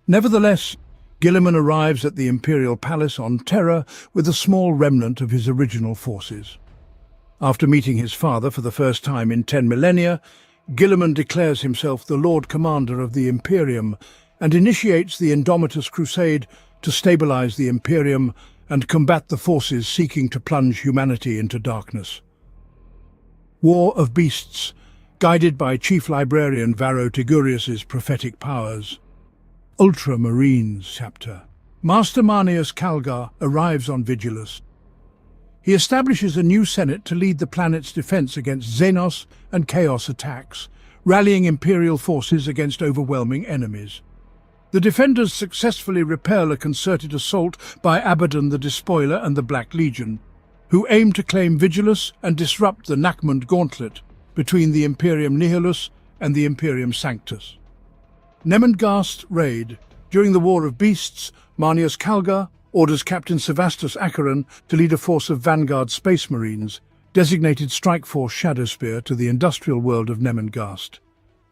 Nevertheless, Guilliman arrives at the Imperial Palace on Terra with a small remnant of his original forces. After meeting his father for the first time in 10 millennia, Guilliman declares himself the Lord Commander of the Imperium and initiates the Indomitus Crusade to stabilize the Imperium and combat the forces seeking to plunge humanity into darkness. War of Beasts, guided by Chief Librarian Varro Tigurius's prophetic powers. Ultramarines chapter. Master Marneus Calgar arrives on Vigilus. He establishes a new senate to lead the planet's defense against Xenos and Chaos attacks, rallying Imperial forces against overwhelming enemies. The defenders successfully repel a concerted assault by Abaddon the Despoiler and the Black Legion, who aim to claim Vigilus and disrupt the Nakmund Gauntlet between the Imperium Nihilus and the Imperium Sanctus. Nemengast Raid. During the War of Beasts, Marneus Calgar orders Captain Sevastus Acheron to lead a force of Vanguard Space Marines, designated Strike Force Shadowspear, to the industrial world of Nemengast.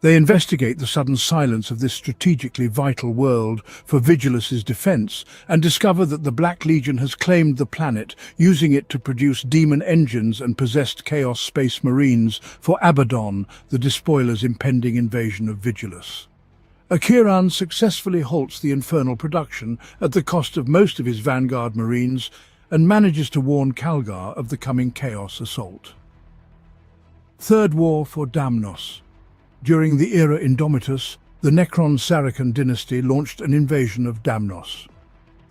They investigate the sudden silence of this strategically vital world for Vigilus's defense and discover that the Black Legion has claimed the planet, using it to produce demon engines and possessed Chaos Space Marines for Abaddon, the Despoiler's impending invasion of Vigilus. Acheron successfully halts the infernal production at the cost of most of his Vanguard Marines and manages to warn Calgar of the coming Chaos assault. Third War for Damnos. During the era Indomitus, the Necron-Saracen dynasty launched an invasion of Damnos.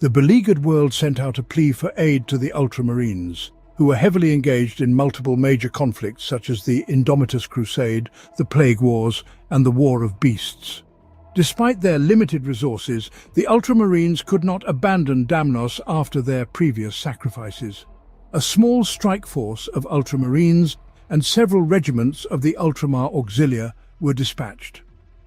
The beleaguered world sent out a plea for aid to the Ultramarines, who were heavily engaged in multiple major conflicts such as the Indomitus Crusade, the Plague Wars, and the War of Beasts. Despite their limited resources, the Ultramarines could not abandon Damnos after their previous sacrifices. A small strike force of Ultramarines and several regiments of the Ultramar Auxilia were dispatched.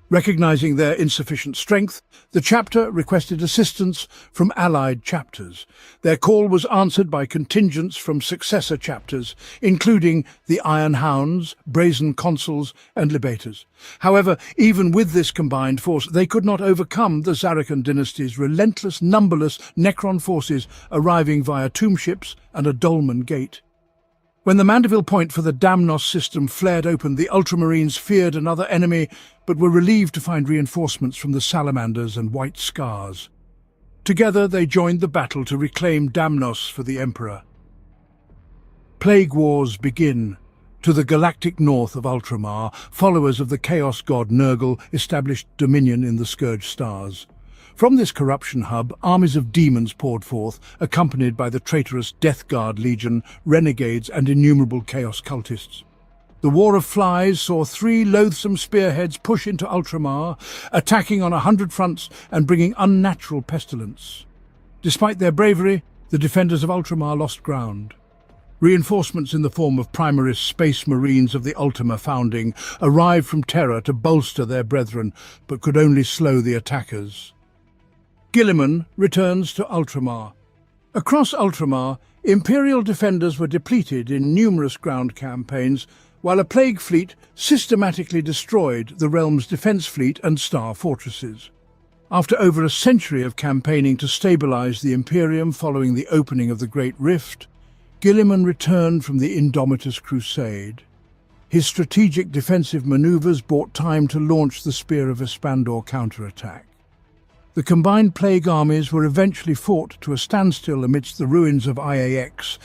Recognizing their insufficient strength, the chapter requested assistance from allied chapters. Their call was answered by contingents from successor chapters, including the Iron Hounds, Brazen Consuls, and Libators. However, even with this combined force, they could not overcome the Saracen dynasty's relentless, numberless Necron forces arriving via tomb ships and a dolmen gate. When the Mandeville point for the Damnos system flared open, the Ultramarines feared another enemy, but were relieved to find reinforcements from the Salamanders and White Scars. Together they joined the battle to reclaim Damnos for the Emperor. Plague Wars begin. To the galactic north of Ultramar, followers of the Chaos god Nurgle established dominion in the Scourge Stars. From this corruption hub, armies of demons poured forth, accompanied by the traitorous Death Guard Legion, renegades and innumerable Chaos cultists. The War of Flies saw 3 loathsome spearheads push into Ultramar, attacking on 100 fronts and bringing unnatural pestilence. Despite their bravery, the defenders of Ultramar lost ground. Reinforcements in the form of Primaris Space Marines of the Ultima founding arrived from Terra to bolster their brethren, but could only slow the attackers. Guilliman returns to Ultramar. Across Ultramar, Imperial defenders were depleted in numerous ground campaigns, while a plague fleet systematically destroyed the realm's defense fleet and star fortresses. After over a century of campaigning to stabilize the Imperium following the opening of the Great Rift, Guilliman returned from the Indomitus Crusade. His strategic defensive maneuvers bought time to launch the Spear of Espandor counterattack. The combined plague armies were eventually fought to a standstill amidst the ruins of IAX,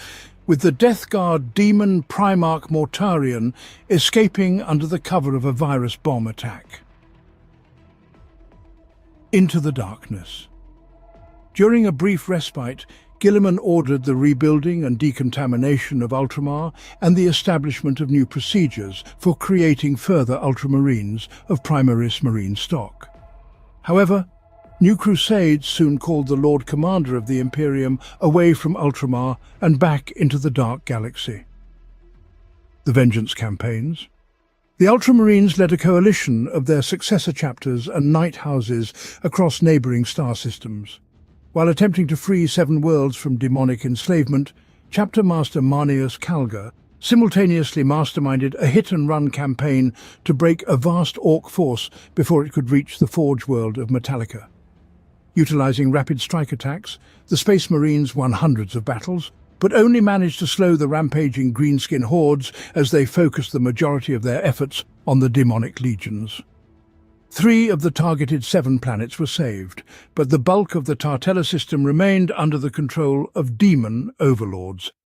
with the Death Guard demon Primarch Mortarion escaping under the cover of a virus bomb attack. Into the darkness. During a brief respite, Guilliman ordered the rebuilding and decontamination of Ultramar and the establishment of new procedures for creating further Ultramarines of Primaris Marine stock. However, new crusades soon called the Lord Commander of the Imperium away from Ultramar and back into the Dark Galaxy. The Vengeance Campaigns. The Ultramarines led a coalition of their successor chapters and night houses across neighboring star systems. While attempting to free 7 worlds from demonic enslavement, Chapter Master Marneus Calgar simultaneously masterminded a hit-and-run campaign to break a vast Orc force before it could reach the Forge world of Metallica. Utilizing rapid strike attacks, the Space Marines won hundreds of battles, but only managed to slow the rampaging greenskin hordes as they focused the majority of their efforts on the demonic legions. 3 of the targeted 7 planets were saved, but the bulk of the Tartella system remained under the control of demon overlords,